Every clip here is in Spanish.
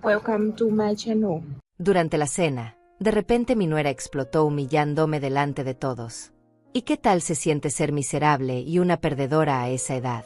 Welcome to my channel. Durante la cena, de repente mi nuera explotó humillándome delante de todos. ¿Y qué tal se siente ser miserable y una perdedora a esa edad?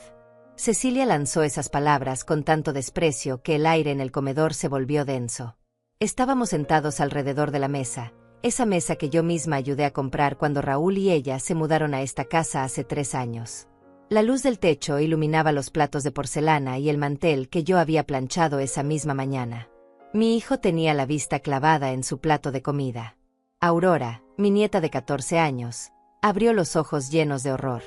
Cecilia lanzó esas palabras con tanto desprecio que el aire en el comedor se volvió denso. Estábamos sentados alrededor de la mesa, esa mesa que yo misma ayudé a comprar cuando Raúl y ella se mudaron a esta casa hace 3 años. La luz del techo iluminaba los platos de porcelana y el mantel que yo había planchado esa misma mañana. Mi hijo tenía la vista clavada en su plato de comida. Aurora, mi nieta de 14 años, abrió los ojos llenos de horror.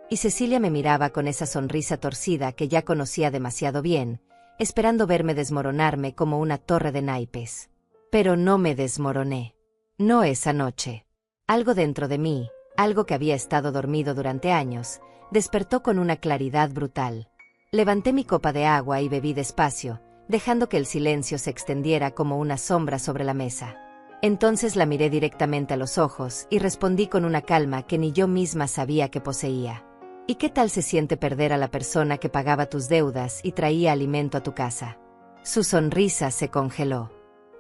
Y Cecilia me miraba con esa sonrisa torcida que ya conocía demasiado bien, esperando verme desmoronarme como una torre de naipes. Pero no me desmoroné. No esa noche. Algo dentro de mí, algo que había estado dormido durante años, despertó con una claridad brutal. Levanté mi copa de agua y bebí despacio, dejando que el silencio se extendiera como una sombra sobre la mesa. Entonces la miré directamente a los ojos y respondí con una calma que ni yo misma sabía que poseía. ¿Y qué tal se siente perder a la persona que pagaba tus deudas y traía alimento a tu casa? Su sonrisa se congeló.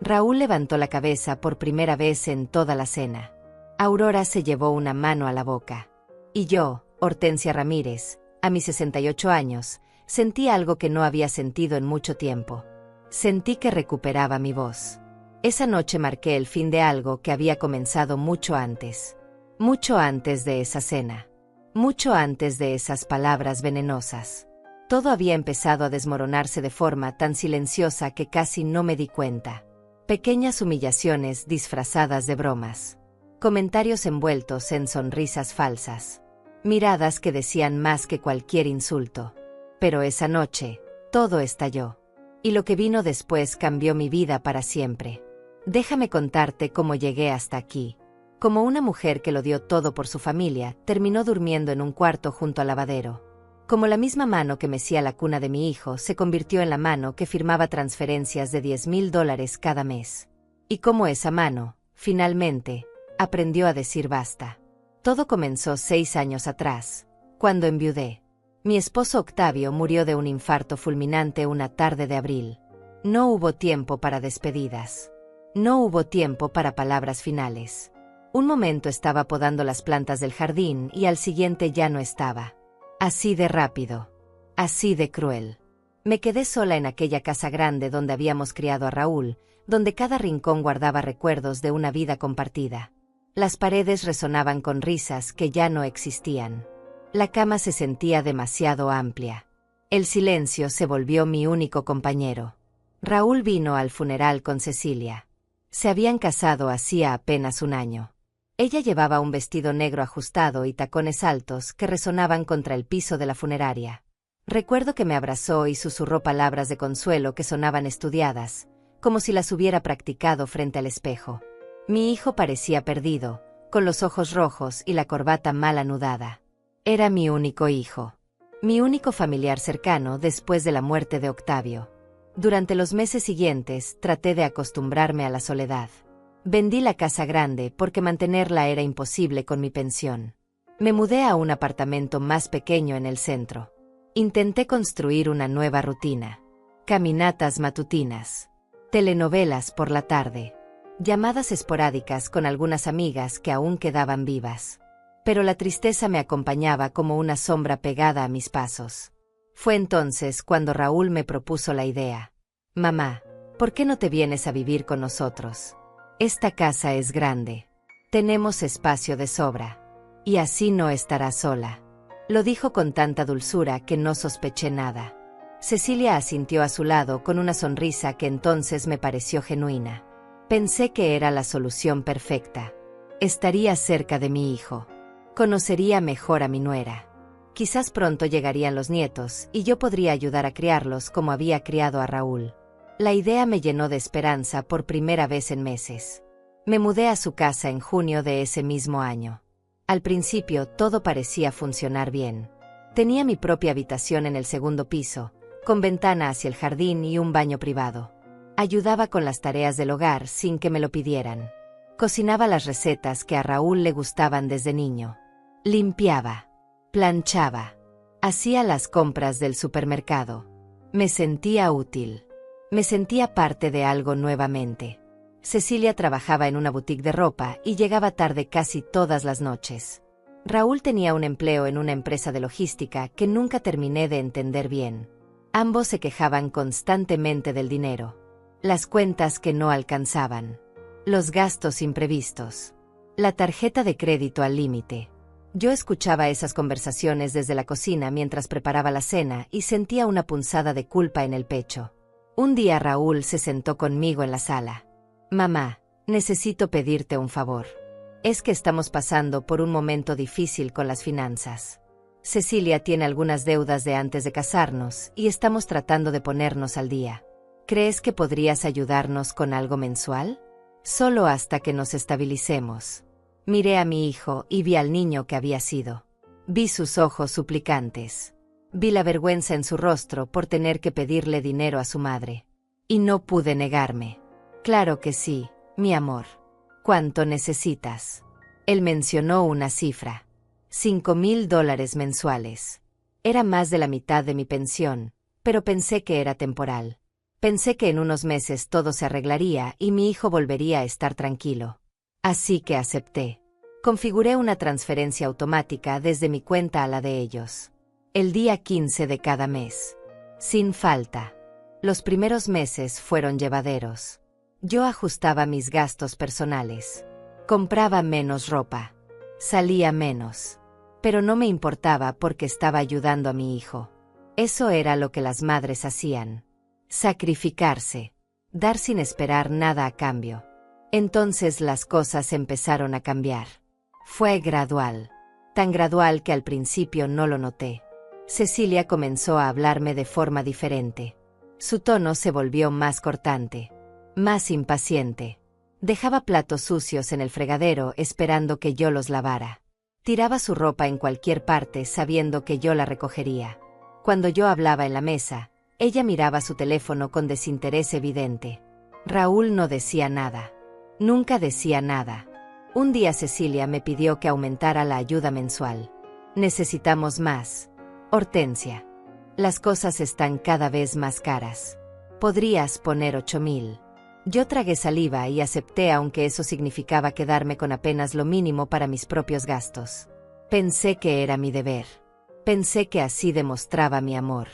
Raúl levantó la cabeza por primera vez en toda la cena. Aurora se llevó una mano a la boca. Y yo, Hortensia Ramírez, a mis 68 años, sentí algo que no había sentido en mucho tiempo. Sentí que recuperaba mi voz. Esa noche marqué el fin de algo que había comenzado mucho antes. Mucho antes de esa cena. Mucho antes de esas palabras venenosas. Todo había empezado a desmoronarse de forma tan silenciosa que casi no me di cuenta. Pequeñas humillaciones disfrazadas de bromas. Comentarios envueltos en sonrisas falsas. Miradas que decían más que cualquier insulto. Pero esa noche, todo estalló. Y lo que vino después cambió mi vida para siempre. Déjame contarte cómo llegué hasta aquí. Como una mujer que lo dio todo por su familia, terminó durmiendo en un cuarto junto al lavadero. Como la misma mano que mecía la cuna de mi hijo se convirtió en la mano que firmaba transferencias de $10,000 cada mes. Y como esa mano, finalmente, aprendió a decir basta. Todo comenzó 6 años atrás, cuando enviudé. Mi esposo Octavio murió de un infarto fulminante una tarde de abril. No hubo tiempo para despedidas. No hubo tiempo para palabras finales. Un momento estaba podando las plantas del jardín y al siguiente ya no estaba. Así de rápido. Así de cruel. Me quedé sola en aquella casa grande donde habíamos criado a Raúl, donde cada rincón guardaba recuerdos de una vida compartida. Las paredes resonaban con risas que ya no existían. La cama se sentía demasiado amplia. El silencio se volvió mi único compañero. Raúl vino al funeral con Cecilia. Se habían casado hacía apenas un año. Ella llevaba un vestido negro ajustado y tacones altos que resonaban contra el piso de la funeraria. Recuerdo que me abrazó y susurró palabras de consuelo que sonaban estudiadas, como si las hubiera practicado frente al espejo. Mi hijo parecía perdido, con los ojos rojos y la corbata mal anudada. Era mi único hijo. Mi único familiar cercano después de la muerte de Octavio. Durante los meses siguientes traté de acostumbrarme a la soledad. Vendí la casa grande porque mantenerla era imposible con mi pensión. Me mudé a un apartamento más pequeño en el centro. Intenté construir una nueva rutina. Caminatas matutinas. Telenovelas por la tarde. Llamadas esporádicas con algunas amigas que aún quedaban vivas. Pero la tristeza me acompañaba como una sombra pegada a mis pasos. Fue entonces cuando Raúl me propuso la idea. Mamá, ¿por qué no te vienes a vivir con nosotros? Esta casa es grande. Tenemos espacio de sobra. Y así no estarás sola. Lo dijo con tanta dulzura que no sospeché nada. Cecilia asintió a su lado con una sonrisa que entonces me pareció genuina. Pensé que era la solución perfecta. Estaría cerca de mi hijo. Conocería mejor a mi nuera. Quizás pronto llegarían los nietos y yo podría ayudar a criarlos como había criado a Raúl. La idea me llenó de esperanza por primera vez en meses. Me mudé a su casa en junio de ese mismo año. Al principio todo parecía funcionar bien. Tenía mi propia habitación en el segundo piso, con ventana hacia el jardín y un baño privado. Ayudaba con las tareas del hogar sin que me lo pidieran. Cocinaba las recetas que a Raúl le gustaban desde niño. Limpiaba. Planchaba. Hacía las compras del supermercado. Me sentía útil. Me sentía parte de algo nuevamente. Cecilia trabajaba en una boutique de ropa y llegaba tarde casi todas las noches. Raúl tenía un empleo en una empresa de logística que nunca terminé de entender bien. Ambos se quejaban constantemente del dinero, las cuentas que no alcanzaban, los gastos imprevistos, la tarjeta de crédito al límite. Yo escuchaba esas conversaciones desde la cocina mientras preparaba la cena y sentía una punzada de culpa en el pecho. Un día Raúl se sentó conmigo en la sala. «Mamá, necesito pedirte un favor. Es que estamos pasando por un momento difícil con las finanzas. Cecilia tiene algunas deudas de antes de casarnos y estamos tratando de ponernos al día. ¿Crees que podrías ayudarnos con algo mensual? Solo hasta que nos estabilicemos». Miré a mi hijo y vi al niño que había sido. Vi sus ojos suplicantes. Vi la vergüenza en su rostro por tener que pedirle dinero a su madre. Y no pude negarme. «Claro que sí, mi amor. ¿Cuánto necesitas?». Él mencionó una cifra. $5,000 mensuales. Era más de la mitad de mi pensión, pero pensé que era temporal. Pensé que en unos meses todo se arreglaría y mi hijo volvería a estar tranquilo. Así que acepté. Configuré una transferencia automática desde mi cuenta a la de ellos. El día 15 de cada mes. Sin falta. Los primeros meses fueron llevaderos. Yo ajustaba mis gastos personales. Compraba menos ropa. Salía menos. Pero no me importaba porque estaba ayudando a mi hijo. Eso era lo que las madres hacían. Sacrificarse. Dar sin esperar nada a cambio. Entonces las cosas empezaron a cambiar. Fue gradual. Tan gradual que al principio no lo noté. Cecilia comenzó a hablarme de forma diferente. Su tono se volvió más cortante. Más impaciente. Dejaba platos sucios en el fregadero esperando que yo los lavara. Tiraba su ropa en cualquier parte sabiendo que yo la recogería. Cuando yo hablaba en la mesa, ella miraba su teléfono con desinterés evidente. Raúl no decía nada. Nunca decía nada. Un día Cecilia me pidió que aumentara la ayuda mensual. «Necesitamos más. Hortensia. Las cosas están cada vez más caras. ¿Podrías poner 8,000? Yo tragué saliva y acepté aunque eso significaba quedarme con apenas lo mínimo para mis propios gastos. Pensé que era mi deber. Pensé que así demostraba mi amor.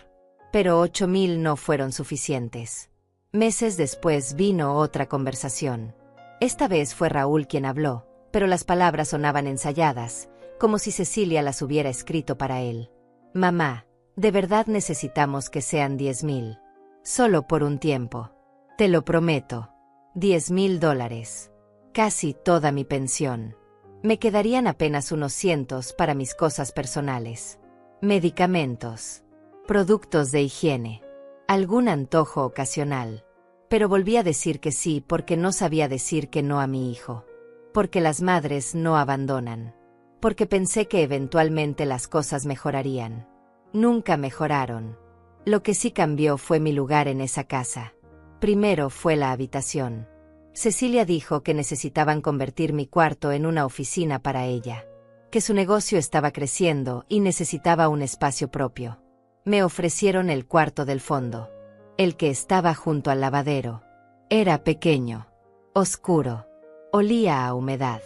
Pero 8,000 no fueron suficientes. Meses después vino otra conversación. Esta vez fue Raúl quien habló, pero las palabras sonaban ensayadas, como si Cecilia las hubiera escrito para él. «Mamá, de verdad necesitamos que sean 10,000. Solo por un tiempo. Te lo prometo. $10,000. Casi toda mi pensión. Me quedarían apenas unos cientos para mis cosas personales. Medicamentos. Productos de higiene. Algún antojo ocasional». Pero volví a decir que sí porque no sabía decir que no a mi hijo. Porque las madres no abandonan. Porque pensé que eventualmente las cosas mejorarían. Nunca mejoraron. Lo que sí cambió fue mi lugar en esa casa. Primero fue la habitación. Cecilia dijo que necesitaban convertir mi cuarto en una oficina para ella. Que su negocio estaba creciendo y necesitaba un espacio propio. Me ofrecieron el cuarto del fondo. El que estaba junto al lavadero. Era pequeño. Oscuro. Olía a humedad.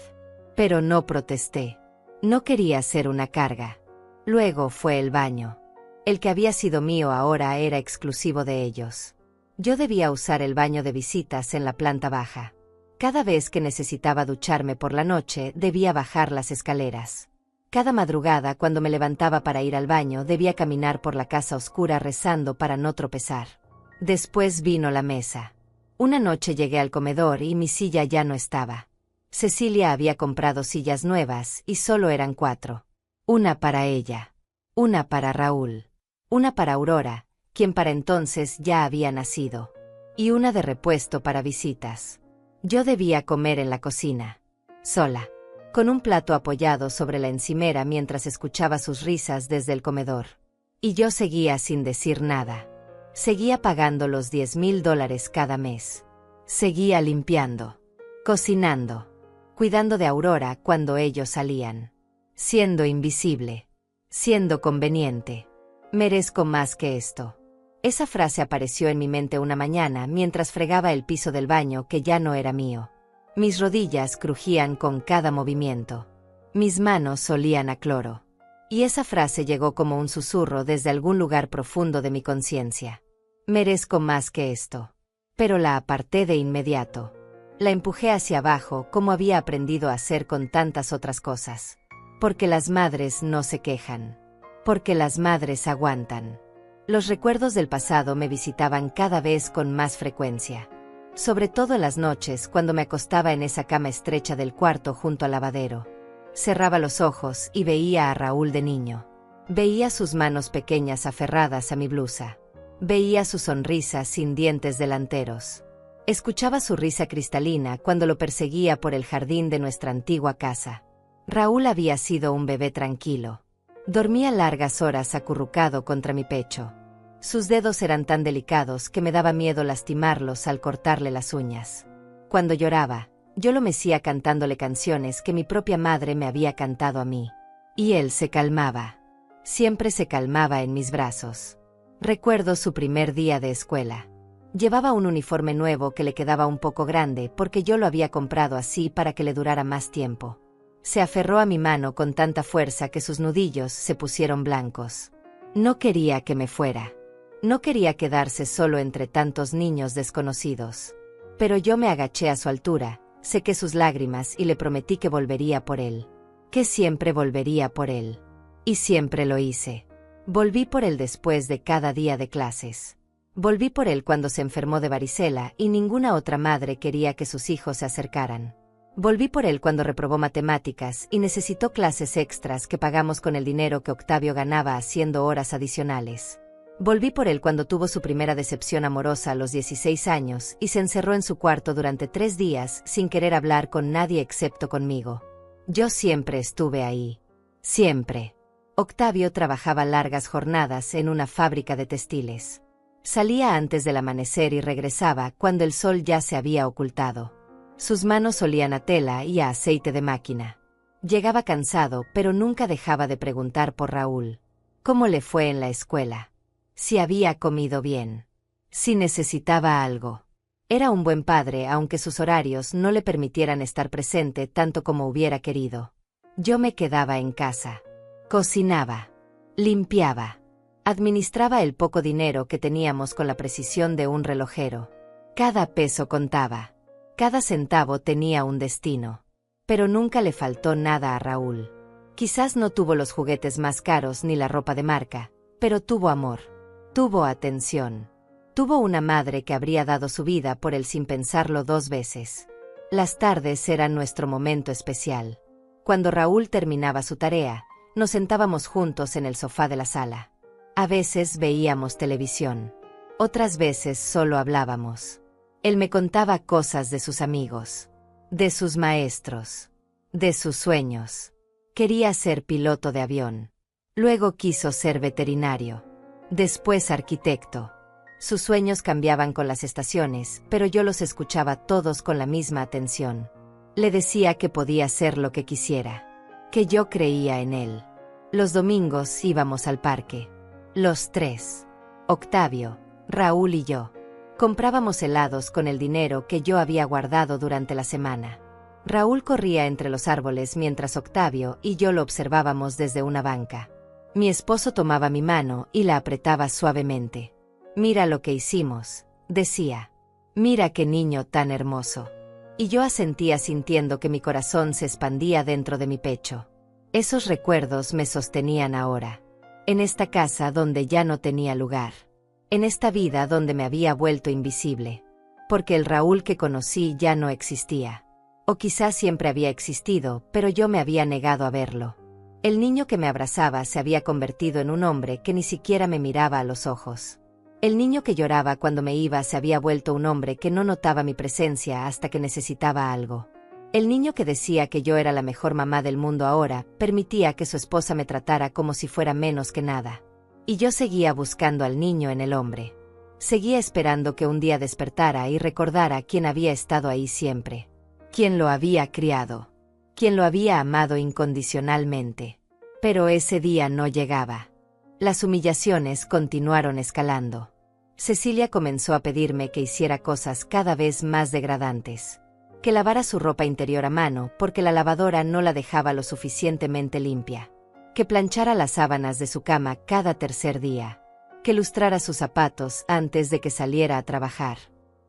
Pero no protesté. No quería ser una carga. Luego fue el baño. El que había sido mío ahora era exclusivo de ellos. Yo debía usar el baño de visitas en la planta baja. Cada vez que necesitaba ducharme por la noche, debía bajar las escaleras. Cada madrugada, cuando me levantaba para ir al baño, debía caminar por la casa oscura rezando para no tropezar. Después vino la mesa. Una noche llegué al comedor y mi silla ya no estaba. Cecilia había comprado sillas nuevas y solo eran 4. Una para ella. Una para Raúl. Una para Aurora, quien para entonces ya había nacido. Y una de repuesto para visitas. Yo debía comer en la cocina. Sola. Con un plato apoyado sobre la encimera mientras escuchaba sus risas desde el comedor. Y yo seguía sin decir nada. Seguía pagando los $10,000 cada mes. Seguía limpiando, cocinando, cuidando de Aurora cuando ellos salían. Siendo invisible, siendo conveniente. Merezco más que esto. Esa frase apareció en mi mente una mañana mientras fregaba el piso del baño que ya no era mío. Mis rodillas crujían con cada movimiento. Mis manos olían a cloro. Y esa frase llegó como un susurro desde algún lugar profundo de mi conciencia. Merezco más que esto. Pero la aparté de inmediato. La empujé hacia abajo como había aprendido a hacer con tantas otras cosas. Porque las madres no se quejan. Porque las madres aguantan. Los recuerdos del pasado me visitaban cada vez con más frecuencia. Sobre todo en las noches cuando me acostaba en esa cama estrecha del cuarto junto al lavadero. Cerraba los ojos y veía a Raúl de niño. Veía sus manos pequeñas aferradas a mi blusa. Veía su sonrisa sin dientes delanteros. Escuchaba su risa cristalina cuando lo perseguía por el jardín de nuestra antigua casa. Raúl había sido un bebé tranquilo. Dormía largas horas acurrucado contra mi pecho. Sus dedos eran tan delicados que me daba miedo lastimarlos al cortarle las uñas. Cuando lloraba, yo lo mecía cantándole canciones que mi propia madre me había cantado a mí. Y él se calmaba. Siempre se calmaba en mis brazos. Recuerdo su primer día de escuela. Llevaba un uniforme nuevo que le quedaba un poco grande porque yo lo había comprado así para que le durara más tiempo. Se aferró a mi mano con tanta fuerza que sus nudillos se pusieron blancos. No quería que me fuera. No quería quedarse solo entre tantos niños desconocidos. Pero yo me agaché a su altura, sequé sus lágrimas y le prometí que volvería por él. Que siempre volvería por él. Y siempre lo hice. Volví por él después de cada día de clases. Volví por él cuando se enfermó de varicela y ninguna otra madre quería que sus hijos se acercaran. Volví por él cuando reprobó matemáticas y necesitó clases extras que pagamos con el dinero que Octavio ganaba haciendo horas adicionales. Volví por él cuando tuvo su primera decepción amorosa a los 16 años y se encerró en su cuarto durante 3 días sin querer hablar con nadie excepto conmigo. Yo siempre estuve ahí. Siempre. Octavio trabajaba largas jornadas en una fábrica de textiles. Salía antes del amanecer y regresaba cuando el sol ya se había ocultado. Sus manos olían a tela y a aceite de máquina. Llegaba cansado, pero nunca dejaba de preguntar por Raúl. ¿Cómo le fue en la escuela? Si había comido bien. Si necesitaba algo. Era un buen padre, aunque sus horarios no le permitieran estar presente tanto como hubiera querido. Yo me quedaba en casa. Cocinaba. Limpiaba. Administraba el poco dinero que teníamos con la precisión de un relojero. Cada peso contaba. Cada centavo tenía un destino. Pero nunca le faltó nada a Raúl. Quizás no tuvo los juguetes más caros ni la ropa de marca, pero tuvo amor. Tuvo atención. Tuvo una madre que habría dado su vida por él sin pensarlo 2 veces. Las tardes eran nuestro momento especial. Cuando Raúl terminaba su tarea, nos sentábamos juntos en el sofá de la sala. A veces veíamos televisión. Otras veces solo hablábamos. Él me contaba cosas de sus amigos, de sus maestros, de sus sueños. Quería ser piloto de avión. Luego quiso ser veterinario. Después arquitecto. Sus sueños cambiaban con las estaciones, pero yo los escuchaba todos con la misma atención. Le decía que podía ser lo que quisiera, que yo creía en él. Los domingos íbamos al parque. Los 3. Octavio, Raúl y yo. Comprábamos helados con el dinero que yo había guardado durante la semana. Raúl corría entre los árboles mientras Octavio y yo lo observábamos desde una banca. Mi esposo tomaba mi mano y la apretaba suavemente. «Mira lo que hicimos», decía. «Mira qué niño tan hermoso». Y yo asentía sintiendo que mi corazón se expandía dentro de mi pecho. Esos recuerdos me sostenían ahora. En esta casa donde ya no tenía lugar. En esta vida donde me había vuelto invisible. Porque el Raúl que conocí ya no existía. O quizás siempre había existido, pero yo me había negado a verlo. El niño que me abrazaba se había convertido en un hombre que ni siquiera me miraba a los ojos. El niño que lloraba cuando me iba se había vuelto un hombre que no notaba mi presencia hasta que necesitaba algo. El niño que decía que yo era la mejor mamá del mundo ahora, permitía que su esposa me tratara como si fuera menos que nada. Y yo seguía buscando al niño en el hombre. Seguía esperando que un día despertara y recordara quién había estado ahí siempre. Quién lo había criado. Quién lo había amado incondicionalmente. Pero ese día no llegaba. Las humillaciones continuaron escalando. Cecilia comenzó a pedirme que hiciera cosas cada vez más degradantes. Que lavara su ropa interior a mano porque la lavadora no la dejaba lo suficientemente limpia. Que planchara las sábanas de su cama cada tercer día. Que lustrara sus zapatos antes de que saliera a trabajar.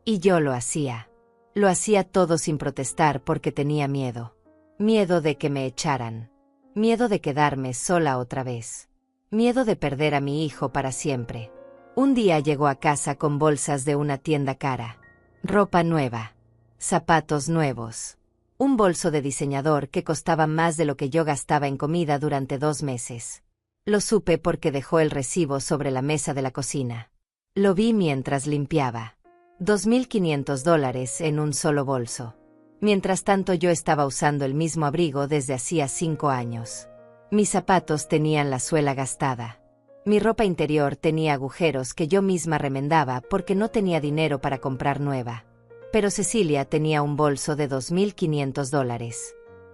Y yo lo hacía. Lo hacía todo sin protestar porque tenía miedo. Miedo de que me echaran. Miedo de quedarme sola otra vez. Miedo de perder a mi hijo para siempre. Un día llegó a casa con bolsas de una tienda cara. Ropa nueva. Zapatos nuevos. Un bolso de diseñador que costaba más de lo que yo gastaba en comida durante 2 meses. Lo supe porque dejó el recibo sobre la mesa de la cocina. Lo vi mientras limpiaba. $2,500 en un solo bolso. Mientras tanto yo estaba usando el mismo abrigo desde hacía 5 años. Mis zapatos tenían la suela gastada. Mi ropa interior tenía agujeros que yo misma remendaba porque no tenía dinero para comprar nueva. Pero Cecilia tenía un bolso de $2,500.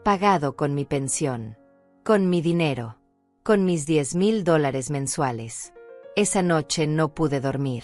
Pagado con mi pensión. Con mi dinero. Con mis $10,000 mensuales. Esa noche no pude dormir.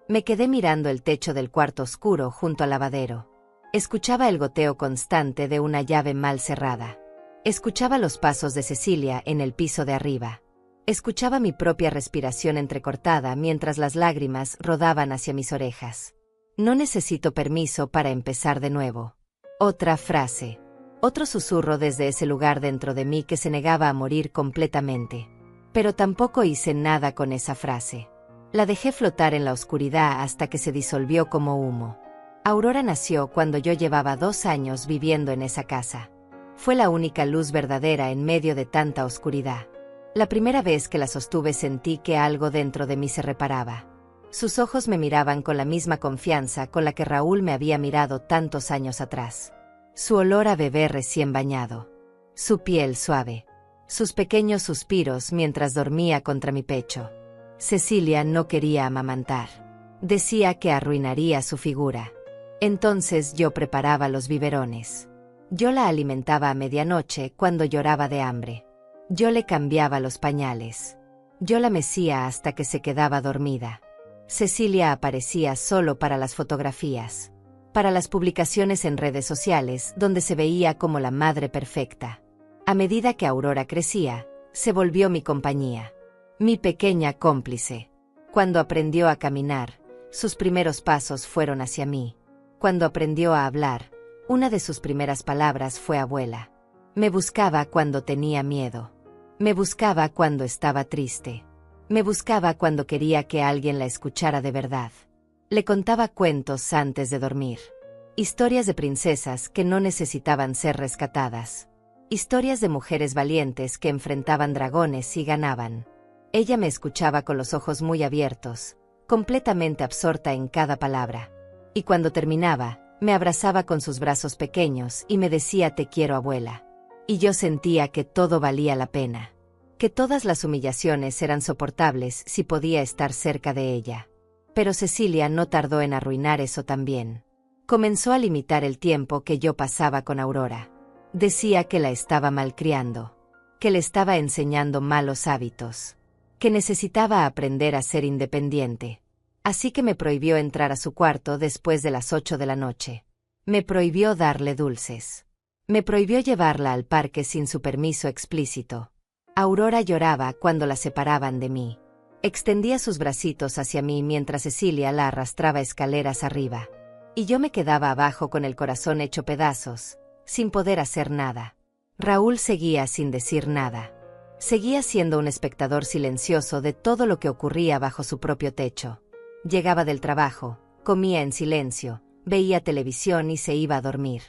Me quedé mirando el techo del cuarto oscuro junto al lavadero. Escuchaba el goteo constante de una llave mal cerrada. Escuchaba los pasos de Cecilia en el piso de arriba. Escuchaba mi propia respiración entrecortada mientras las lágrimas rodaban hacia mis orejas. No necesito permiso para empezar de nuevo. Otra frase. Otro susurro desde ese lugar dentro de mí que se negaba a morir completamente. Pero tampoco hice nada con esa frase. La dejé flotar en la oscuridad hasta que se disolvió como humo. Aurora nació cuando yo llevaba 2 años viviendo en esa casa. Fue la única luz verdadera en medio de tanta oscuridad. La primera vez que la sostuve sentí que algo dentro de mí se reparaba. Sus ojos me miraban con la misma confianza con la que Raúl me había mirado tantos años atrás. Su olor a bebé recién bañado. Su piel suave. Sus pequeños suspiros mientras dormía contra mi pecho. Cecilia no quería amamantar. Decía que arruinaría su figura. Entonces yo preparaba los biberones. Yo la alimentaba a medianoche cuando lloraba de hambre. Yo le cambiaba los pañales. Yo la mecía hasta que se quedaba dormida. Cecilia aparecía solo para las fotografías. Para las publicaciones en redes sociales donde se veía como la madre perfecta. A medida que Aurora crecía, se volvió mi compañía. Mi pequeña cómplice. Cuando aprendió a caminar, sus primeros pasos fueron hacia mí. Cuando aprendió a hablar, una de sus primeras palabras fue abuela. Me buscaba cuando tenía miedo. Me buscaba cuando estaba triste. Me buscaba cuando quería que alguien la escuchara de verdad. Le contaba cuentos antes de dormir. Historias de princesas que no necesitaban ser rescatadas. Historias de mujeres valientes que enfrentaban dragones y ganaban. Ella me escuchaba con los ojos muy abiertos, completamente absorta en cada palabra. Y cuando terminaba, me abrazaba con sus brazos pequeños y me decía «Te quiero, abuela». Y yo sentía que todo valía la pena. Que todas las humillaciones eran soportables si podía estar cerca de ella. Pero Cecilia no tardó en arruinar eso también. Comenzó a limitar el tiempo que yo pasaba con Aurora. Decía que la estaba malcriando. Que le estaba enseñando malos hábitos. Que necesitaba aprender a ser independiente. Así que me prohibió entrar a su cuarto después de las 8 de la noche. Me prohibió darle dulces. Me prohibió llevarla al parque sin su permiso explícito. Aurora lloraba cuando la separaban de mí. Extendía sus bracitos hacia mí mientras Cecilia la arrastraba escaleras arriba. Y yo me quedaba abajo con el corazón hecho pedazos, sin poder hacer nada. Raúl seguía sin decir nada. Seguía siendo un espectador silencioso de todo lo que ocurría bajo su propio techo. Llegaba del trabajo, comía en silencio, veía televisión y se iba a dormir.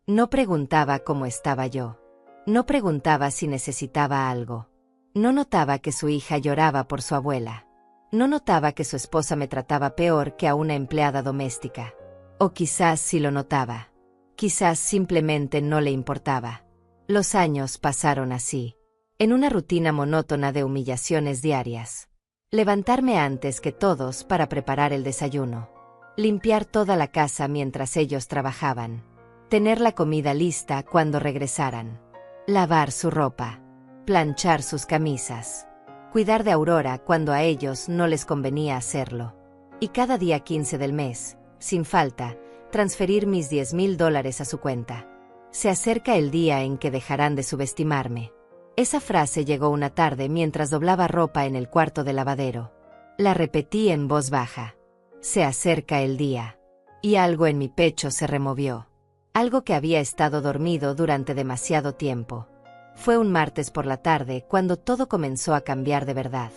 No preguntaba cómo estaba yo. No preguntaba si necesitaba algo. No notaba que su hija lloraba por su abuela. No notaba que su esposa me trataba peor que a una empleada doméstica. O quizás sí lo notaba. Quizás simplemente no le importaba. Los años pasaron así, en una rutina monótona de humillaciones diarias. Levantarme antes que todos para preparar el desayuno. Limpiar toda la casa mientras ellos trabajaban. Tener la comida lista cuando regresaran. Lavar su ropa. Planchar sus camisas. Cuidar de Aurora cuando a ellos no les convenía hacerlo. y cada día 15 del mes, sin falta, transferir mis $10,000 a su cuenta. Se acerca el día en que dejarán de subestimarme. Esa frase llegó una tarde mientras doblaba ropa en el cuarto de lavadero. La repetí en voz baja. Se acerca el día. Y algo en mi pecho se removió. Algo que había estado dormido durante demasiado tiempo. Fue un martes por la tarde cuando todo comenzó a cambiar de verdad.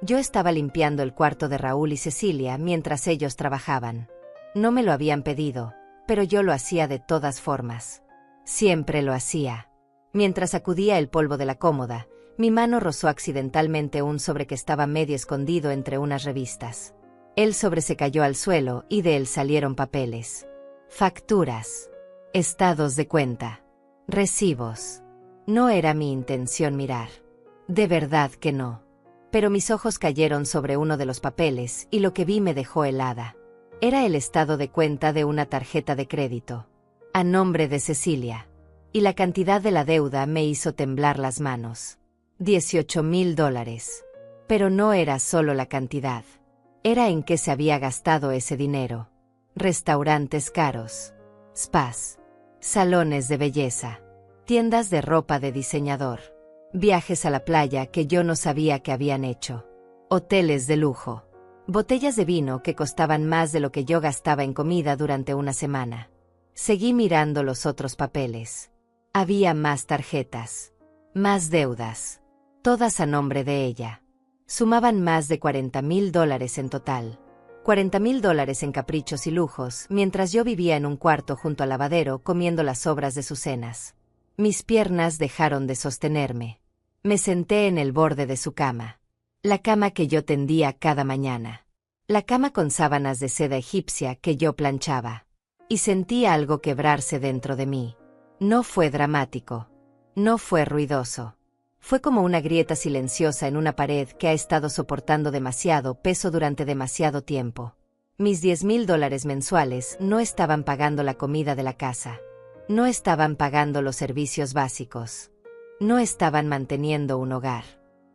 Yo estaba limpiando el cuarto de Raúl y Cecilia mientras ellos trabajaban. No me lo habían pedido, pero yo lo hacía de todas formas. Siempre lo hacía. Mientras sacudía el polvo de la cómoda, mi mano rozó accidentalmente un sobre que estaba medio escondido entre unas revistas. El sobre se cayó al suelo y de él salieron papeles. Facturas. Estados de cuenta. Recibos. No era mi intención mirar. De verdad que no. Pero mis ojos cayeron sobre uno de los papeles y lo que vi me dejó helada. Era el estado de cuenta de una tarjeta de crédito. A nombre de Cecilia. Y la cantidad de la deuda me hizo temblar las manos. $18,000. Pero no era solo la cantidad. Era en qué se había gastado ese dinero. Restaurantes caros. Spas. Salones de belleza. Tiendas de ropa de diseñador. Viajes a la playa que yo no sabía que habían hecho. Hoteles de lujo. Botellas de vino que costaban más de lo que yo gastaba en comida durante una semana. Seguí mirando los otros papeles. Había más tarjetas. Más deudas. Todas a nombre de ella. Sumaban más de $40,000 en total. $40,000 en caprichos y lujos, mientras yo vivía en un cuarto junto al lavadero comiendo las sobras de sus cenas. Mis piernas dejaron de sostenerme. Me senté en el borde de su cama. La cama que yo tendía cada mañana. La cama con sábanas de seda egipcia que yo planchaba. Y sentí algo quebrarse dentro de mí. No fue dramático. No fue ruidoso. Fue como una grieta silenciosa en una pared que ha estado soportando demasiado peso durante demasiado tiempo. Mis $10,000 mensuales no estaban pagando la comida de la casa. No estaban pagando los servicios básicos. No estaban manteniendo un hogar.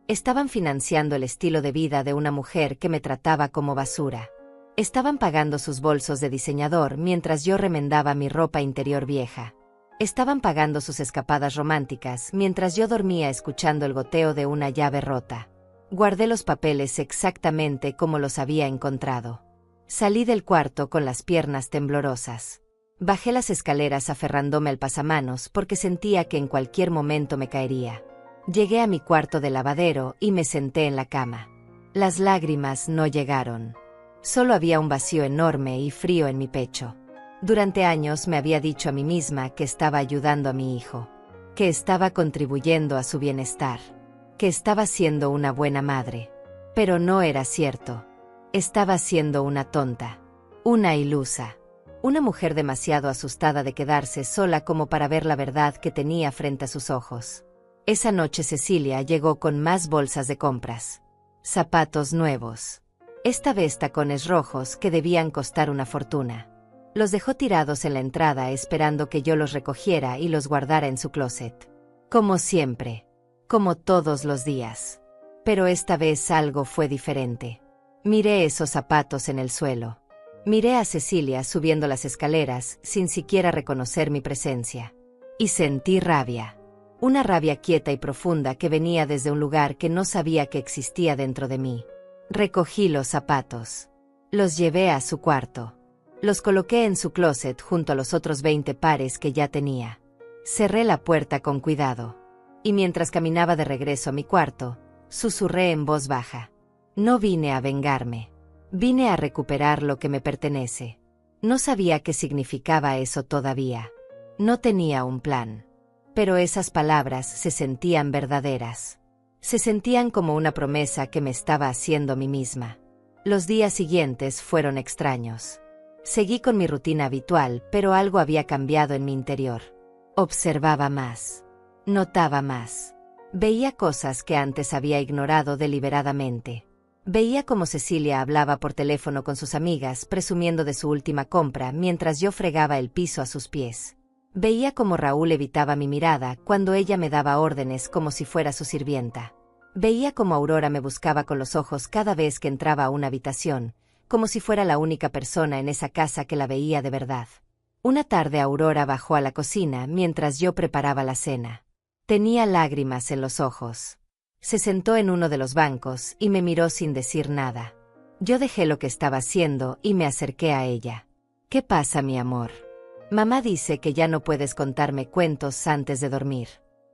Estaban financiando el estilo de vida de una mujer que me trataba como basura. Estaban pagando sus bolsos de diseñador mientras yo remendaba mi ropa interior vieja. Estaban pagando sus escapadas románticas mientras yo dormía escuchando el goteo de una llave rota. Guardé los papeles exactamente como los había encontrado. Salí del cuarto con las piernas temblorosas. Bajé las escaleras aferrándome al pasamanos porque sentía que en cualquier momento me caería. Llegué a mi cuarto de lavadero y me senté en la cama. Las lágrimas no llegaron. Solo había un vacío enorme y frío en mi pecho. Durante años me había dicho a mí misma que estaba ayudando a mi hijo, que estaba contribuyendo a su bienestar, que estaba siendo una buena madre. Pero no era cierto. Estaba siendo una tonta, una ilusa, una mujer demasiado asustada de quedarse sola como para ver la verdad que tenía frente a sus ojos. Esa noche Cecilia llegó con más bolsas de compras. Zapatos nuevos. Esta vez tacones rojos que debían costar una fortuna. Los dejó tirados en la entrada esperando que yo los recogiera y los guardara en su closet. Como siempre. Como todos los días. Pero esta vez algo fue diferente. Miré esos zapatos en el suelo. Miré a Cecilia subiendo las escaleras sin siquiera reconocer mi presencia. Y sentí rabia. Una rabia quieta y profunda que venía desde un lugar que no sabía que existía dentro de mí. Recogí los zapatos. Los llevé a su cuarto. Los coloqué en su closet junto a los otros 20 pares que ya tenía. Cerré la puerta con cuidado. Y mientras caminaba de regreso a mi cuarto, susurré en voz baja. No vine a vengarme. Vine a recuperar lo que me pertenece. No sabía qué significaba eso todavía. No tenía un plan. Pero esas palabras se sentían verdaderas. Se sentían como una promesa que me estaba haciendo a mí misma. Los días siguientes fueron extraños. Seguí con mi rutina habitual, pero algo había cambiado en mi interior. Observaba más. Notaba más. Veía cosas que antes había ignorado deliberadamente. Veía cómo Cecilia hablaba por teléfono con sus amigas presumiendo de su última compra mientras yo fregaba el piso a sus pies. Veía cómo Raúl evitaba mi mirada cuando ella me daba órdenes como si fuera su sirvienta. Veía cómo Aurora me buscaba con los ojos cada vez que entraba a una habitación, como si fuera la única persona en esa casa que la veía de verdad. Una tarde Aurora bajó a la cocina mientras yo preparaba la cena. Tenía lágrimas en los ojos. Se sentó en uno de los bancos y me miró sin decir nada. Yo dejé lo que estaba haciendo y me acerqué a ella. ¿Qué pasa, mi amor? Mamá dice que ya no puedes contarme cuentos antes de dormir.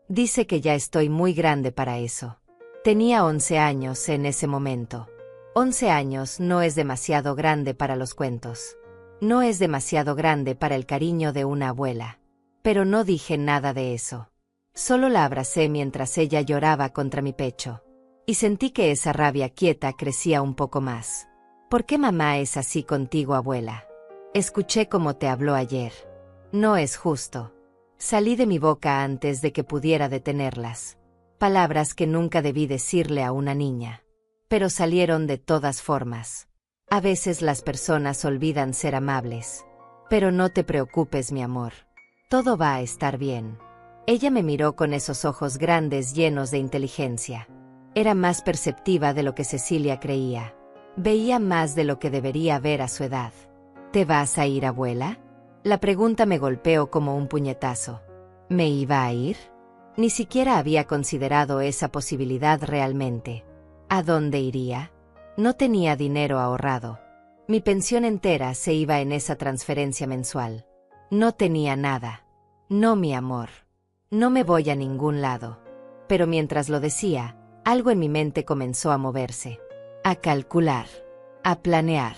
Dice que ya estoy muy grande para eso. Tenía 11 años en ese momento. 11 años no es demasiado grande para los cuentos. No es demasiado grande para el cariño de una abuela. Pero no dije nada de eso. Solo la abracé mientras ella lloraba contra mi pecho. Y sentí que esa rabia quieta crecía un poco más. ¿Por qué mamá es así contigo, abuela? Escuché cómo te habló ayer. No es justo. Salí de mi boca antes de que pudiera detenerlas. Palabras que nunca debí decirle a una niña. Pero salieron de todas formas. A veces las personas olvidan ser amables. Pero no te preocupes, mi amor. Todo va a estar bien. Ella me miró con esos ojos grandes llenos de inteligencia. Era más perceptiva de lo que Cecilia creía. Veía más de lo que debería ver a su edad. ¿Te vas a ir, abuela? La pregunta me golpeó como un puñetazo. ¿Me iba a ir? Ni siquiera había considerado esa posibilidad realmente. ¿A dónde iría? No tenía dinero ahorrado. Mi pensión entera se iba en esa transferencia mensual. No tenía nada. No, mi amor. No me voy a ningún lado. Pero mientras lo decía, algo en mi mente comenzó a moverse. A calcular. A planear.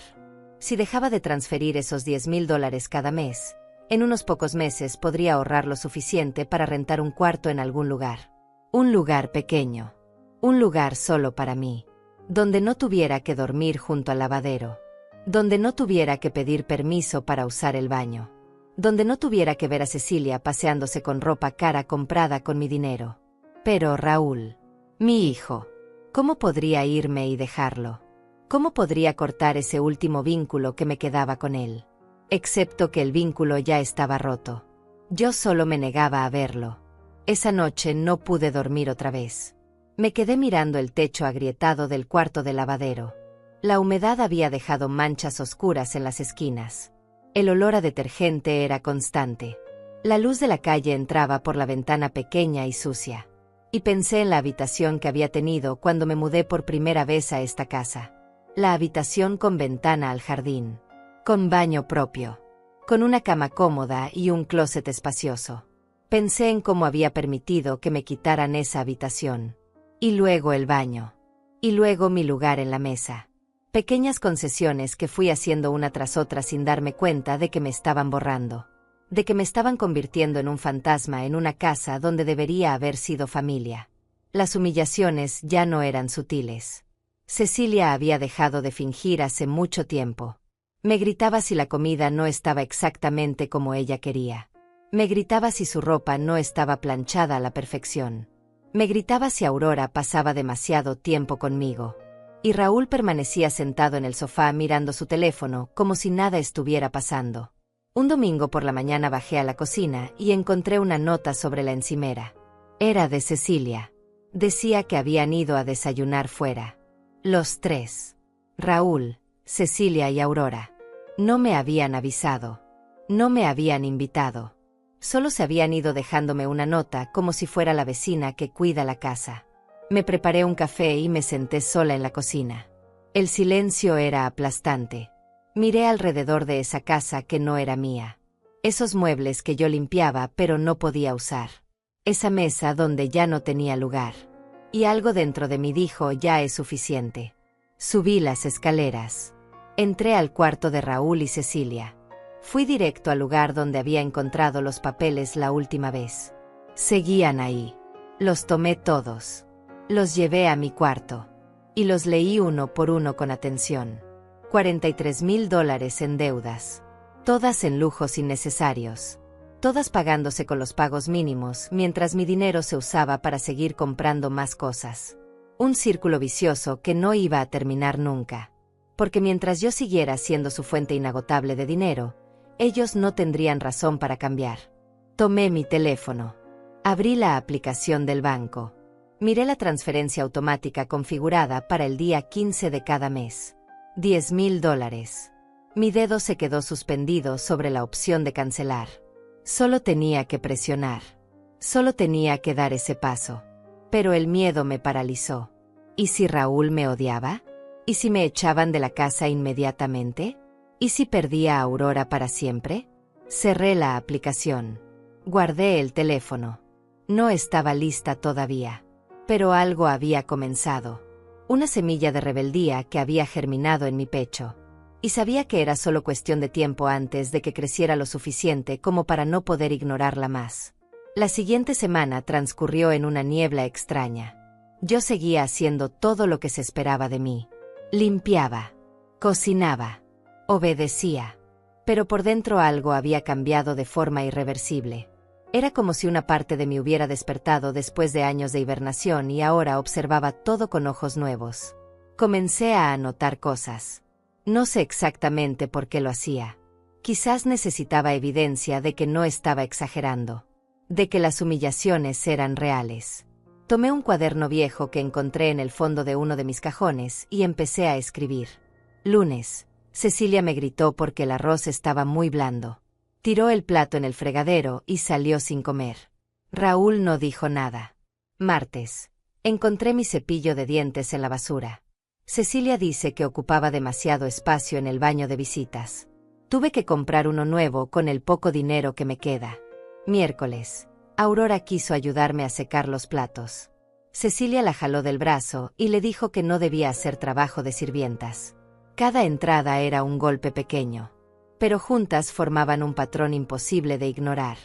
Si dejaba de transferir esos $10,000 cada mes, en unos pocos meses podría ahorrar lo suficiente para rentar un cuarto en algún lugar. Un lugar pequeño. Un lugar solo para mí. Donde no tuviera que dormir junto al lavadero. Donde no tuviera que pedir permiso para usar el baño. Donde no tuviera que ver a Cecilia paseándose con ropa cara comprada con mi dinero. Pero Raúl, mi hijo, ¿cómo podría irme y dejarlo? ¿Cómo podría cortar ese último vínculo que me quedaba con él? Excepto que el vínculo ya estaba roto. Yo solo me negaba a verlo. Esa noche no pude dormir otra vez. Me quedé mirando el techo agrietado del cuarto de lavadero. La humedad había dejado manchas oscuras en las esquinas. El olor a detergente era constante. La luz de la calle entraba por la ventana pequeña y sucia. Y pensé en la habitación que había tenido cuando me mudé por primera vez a esta casa. La habitación con ventana al jardín. Con baño propio. Con una cama cómoda y un closet espacioso. Pensé en cómo había permitido que me quitaran esa habitación. Y luego el baño. Y luego mi lugar en la mesa. Pequeñas concesiones que fui haciendo una tras otra sin darme cuenta de que me estaban borrando. De que me estaban convirtiendo en un fantasma en una casa donde debería haber sido familia. Las humillaciones ya no eran sutiles. Cecilia había dejado de fingir hace mucho tiempo. Me gritaba si la comida no estaba exactamente como ella quería. Me gritaba si su ropa no estaba planchada a la perfección. Me gritaba si Aurora pasaba demasiado tiempo conmigo. Y Raúl permanecía sentado en el sofá mirando su teléfono como si nada estuviera pasando. Un domingo por la mañana bajé a la cocina y encontré una nota sobre la encimera. Era de Cecilia. Decía que habían ido a desayunar fuera. Los tres. Raúl, Cecilia y Aurora. No me habían avisado. No me habían invitado. Solo se habían ido dejándome una nota como si fuera la vecina que cuida la casa. Me preparé un café y me senté sola en la cocina. El silencio era aplastante. Miré alrededor de esa casa que no era mía. Esos muebles que yo limpiaba pero no podía usar. Esa mesa donde ya no tenía lugar. Y algo dentro de mí dijo, ya es suficiente. Subí las escaleras. Entré al cuarto de Raúl y Cecilia. Fui directo al lugar donde había encontrado los papeles la última vez. Seguían ahí. Los tomé todos. Los llevé a mi cuarto. Y los leí uno por uno con atención. $43,000 en deudas. Todas en lujos innecesarios. Todas pagándose con los pagos mínimos mientras mi dinero se usaba para seguir comprando más cosas. Un círculo vicioso que no iba a terminar nunca. Porque mientras yo siguiera siendo su fuente inagotable de dinero, ellos no tendrían razón para cambiar. Tomé mi teléfono. Abrí la aplicación del banco. Miré la transferencia automática configurada para el día 15 de cada mes. $10,000. Mi dedo se quedó suspendido sobre la opción de cancelar. Solo tenía que presionar. Solo tenía que dar ese paso. Pero el miedo me paralizó. ¿Y si Raúl me odiaba? ¿Y si me echaban de la casa inmediatamente? ¿Y si perdía a Aurora para siempre? Cerré la aplicación. Guardé el teléfono. No estaba lista todavía. Pero algo había comenzado. Una semilla de rebeldía que había germinado en mi pecho. Y sabía que era solo cuestión de tiempo antes de que creciera lo suficiente como para no poder ignorarla más. La siguiente semana transcurrió en una niebla extraña. Yo seguía haciendo todo lo que se esperaba de mí. Limpiaba. Cocinaba. Obedecía. Pero por dentro algo había cambiado de forma irreversible. Era como si una parte de mí hubiera despertado después de años de hibernación y ahora observaba todo con ojos nuevos. Comencé a anotar cosas. No sé exactamente por qué lo hacía. Quizás necesitaba evidencia de que no estaba exagerando. De que las humillaciones eran reales. Tomé un cuaderno viejo que encontré en el fondo de uno de mis cajones y empecé a escribir. Lunes. Cecilia me gritó porque el arroz estaba muy blando. Tiró el plato en el fregadero y salió sin comer. Raúl no dijo nada. Martes. Encontré mi cepillo de dientes en la basura. Cecilia dice que ocupaba demasiado espacio en el baño de visitas. Tuve que comprar uno nuevo con el poco dinero que me queda. Miércoles. Aurora quiso ayudarme a secar los platos. Cecilia la jaló del brazo y le dijo que no debía hacer trabajo de sirvientas. Cada entrada era un golpe pequeño. Pero juntas formaban un patrón imposible de ignorar.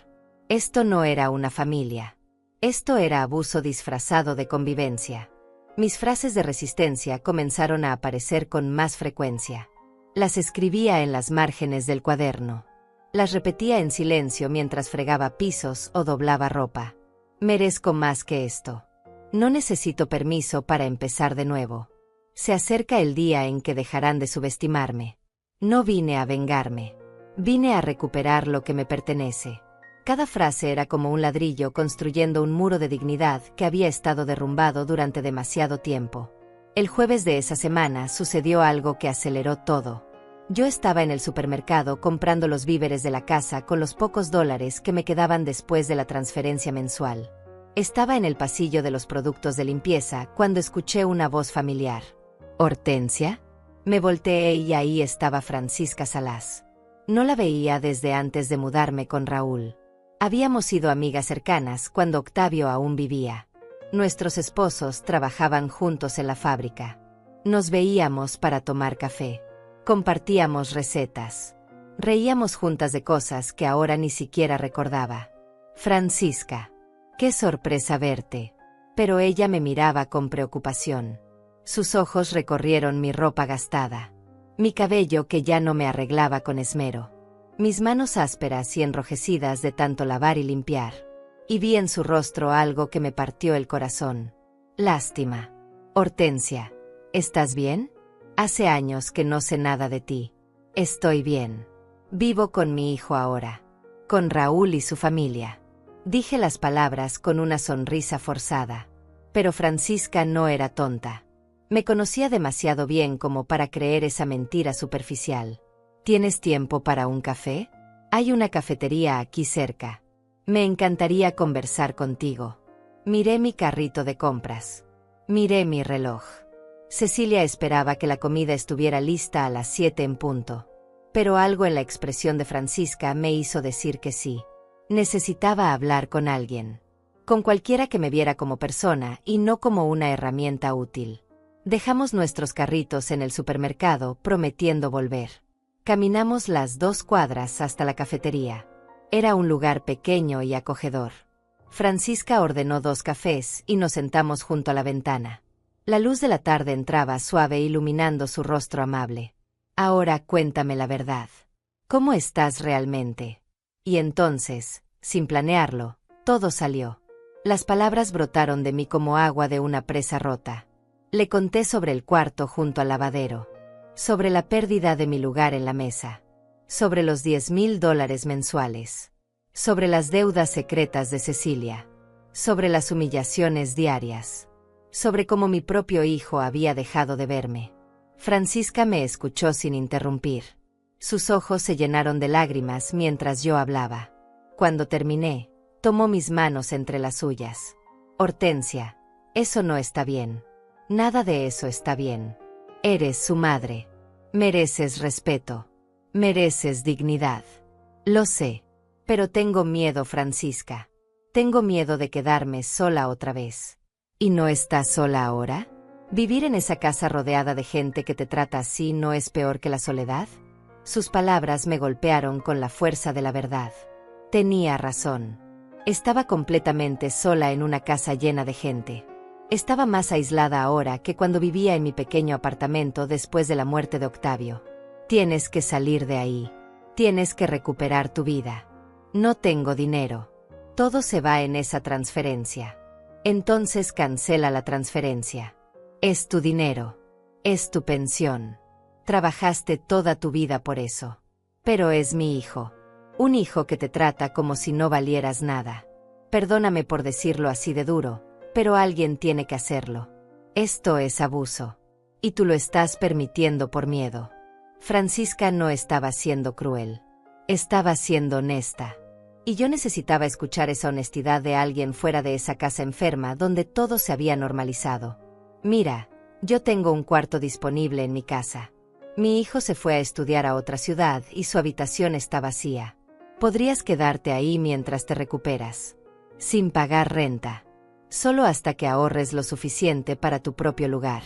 Esto no era una familia. Esto era abuso disfrazado de convivencia. Mis frases de resistencia comenzaron a aparecer con más frecuencia. Las escribía en las márgenes del cuaderno. Las repetía en silencio mientras fregaba pisos o doblaba ropa. Merezco más que esto. No necesito permiso para empezar de nuevo. Se acerca el día en que dejarán de subestimarme. No vine a vengarme. Vine a recuperar lo que me pertenece. Cada frase era como un ladrillo construyendo un muro de dignidad que había estado derrumbado durante demasiado tiempo. El jueves de esa semana sucedió algo que aceleró todo. Yo estaba en el supermercado comprando los víveres de la casa con los pocos dólares que me quedaban después de la transferencia mensual. Estaba en el pasillo de los productos de limpieza cuando escuché una voz familiar. ¿Hortensia? Me volteé y ahí estaba Francisca Salas. No la veía desde antes de mudarme con Raúl. Habíamos sido amigas cercanas cuando Octavio aún vivía. Nuestros esposos trabajaban juntos en la fábrica. Nos veíamos para tomar café. Compartíamos recetas. Reíamos juntas de cosas que ahora ni siquiera recordaba. Francisca. Qué sorpresa verte. Pero ella me miraba con preocupación. Sus ojos recorrieron mi ropa gastada. Mi cabello que ya no me arreglaba con esmero. Mis manos ásperas y enrojecidas de tanto lavar y limpiar. Y vi en su rostro algo que me partió el corazón. Lástima. Hortensia, ¿estás bien? Hace años que no sé nada de ti. Estoy bien. Vivo con mi hijo ahora. Con Raúl y su familia. Dije las palabras con una sonrisa forzada. Pero Francisca no era tonta. Me conocía demasiado bien como para creer esa mentira superficial. ¿Tienes tiempo para un café? Hay una cafetería aquí cerca. Me encantaría conversar contigo. Miré mi carrito de compras. Miré mi reloj. Cecilia esperaba que la comida estuviera lista a las 7 en punto. Pero algo en la expresión de Francisca me hizo decir que sí. Necesitaba hablar con alguien. Con cualquiera que me viera como persona y no como una herramienta útil. Dejamos nuestros carritos en el supermercado prometiendo volver. Caminamos las 2 cuadras hasta la cafetería. Era un lugar pequeño y acogedor. Francisca ordenó 2 cafés y nos sentamos junto a la ventana. La luz de la tarde entraba suave iluminando su rostro amable. Ahora cuéntame la verdad. ¿Cómo estás realmente? Y entonces, sin planearlo, todo salió. Las palabras brotaron de mí como agua de una presa rota. Le conté sobre el cuarto junto al lavadero. Sobre la pérdida de mi lugar en la mesa. Sobre los $10,000 mensuales. Sobre las deudas secretas de Cecilia. Sobre las humillaciones diarias. Sobre cómo mi propio hijo había dejado de verme. Francisca me escuchó sin interrumpir. Sus ojos se llenaron de lágrimas mientras yo hablaba. Cuando terminé, tomó mis manos entre las suyas. Hortensia, eso no está bien. Nada de eso está bien. Eres su madre. Mereces respeto. Mereces dignidad. Lo sé. Pero tengo miedo, Francisca. Tengo miedo de quedarme sola otra vez. ¿Y no estás sola ahora? ¿Vivir en esa casa rodeada de gente que te trata así no es peor que la soledad? Sus palabras me golpearon con la fuerza de la verdad. Tenía razón. Estaba completamente sola en una casa llena de gente. Estaba más aislada ahora que cuando vivía en mi pequeño apartamento después de la muerte de Octavio. Tienes que salir de ahí. Tienes que recuperar tu vida. No tengo dinero. Todo se va en esa transferencia. Entonces cancela la transferencia. Es tu dinero. Es tu pensión. Trabajaste toda tu vida por eso. Pero es mi hijo. Un hijo que te trata como si no valieras nada. Perdóname por decirlo así de duro, pero alguien tiene que hacerlo. Esto es abuso. Y tú lo estás permitiendo por miedo. Francisca no estaba siendo cruel. Estaba siendo honesta. Y yo necesitaba escuchar esa honestidad de alguien fuera de esa casa enferma donde todo se había normalizado. Mira, yo tengo un cuarto disponible en mi casa. Mi hijo se fue a estudiar a otra ciudad y su habitación está vacía. Podrías quedarte ahí mientras te recuperas. Sin pagar renta. Solo hasta que ahorres lo suficiente para tu propio lugar.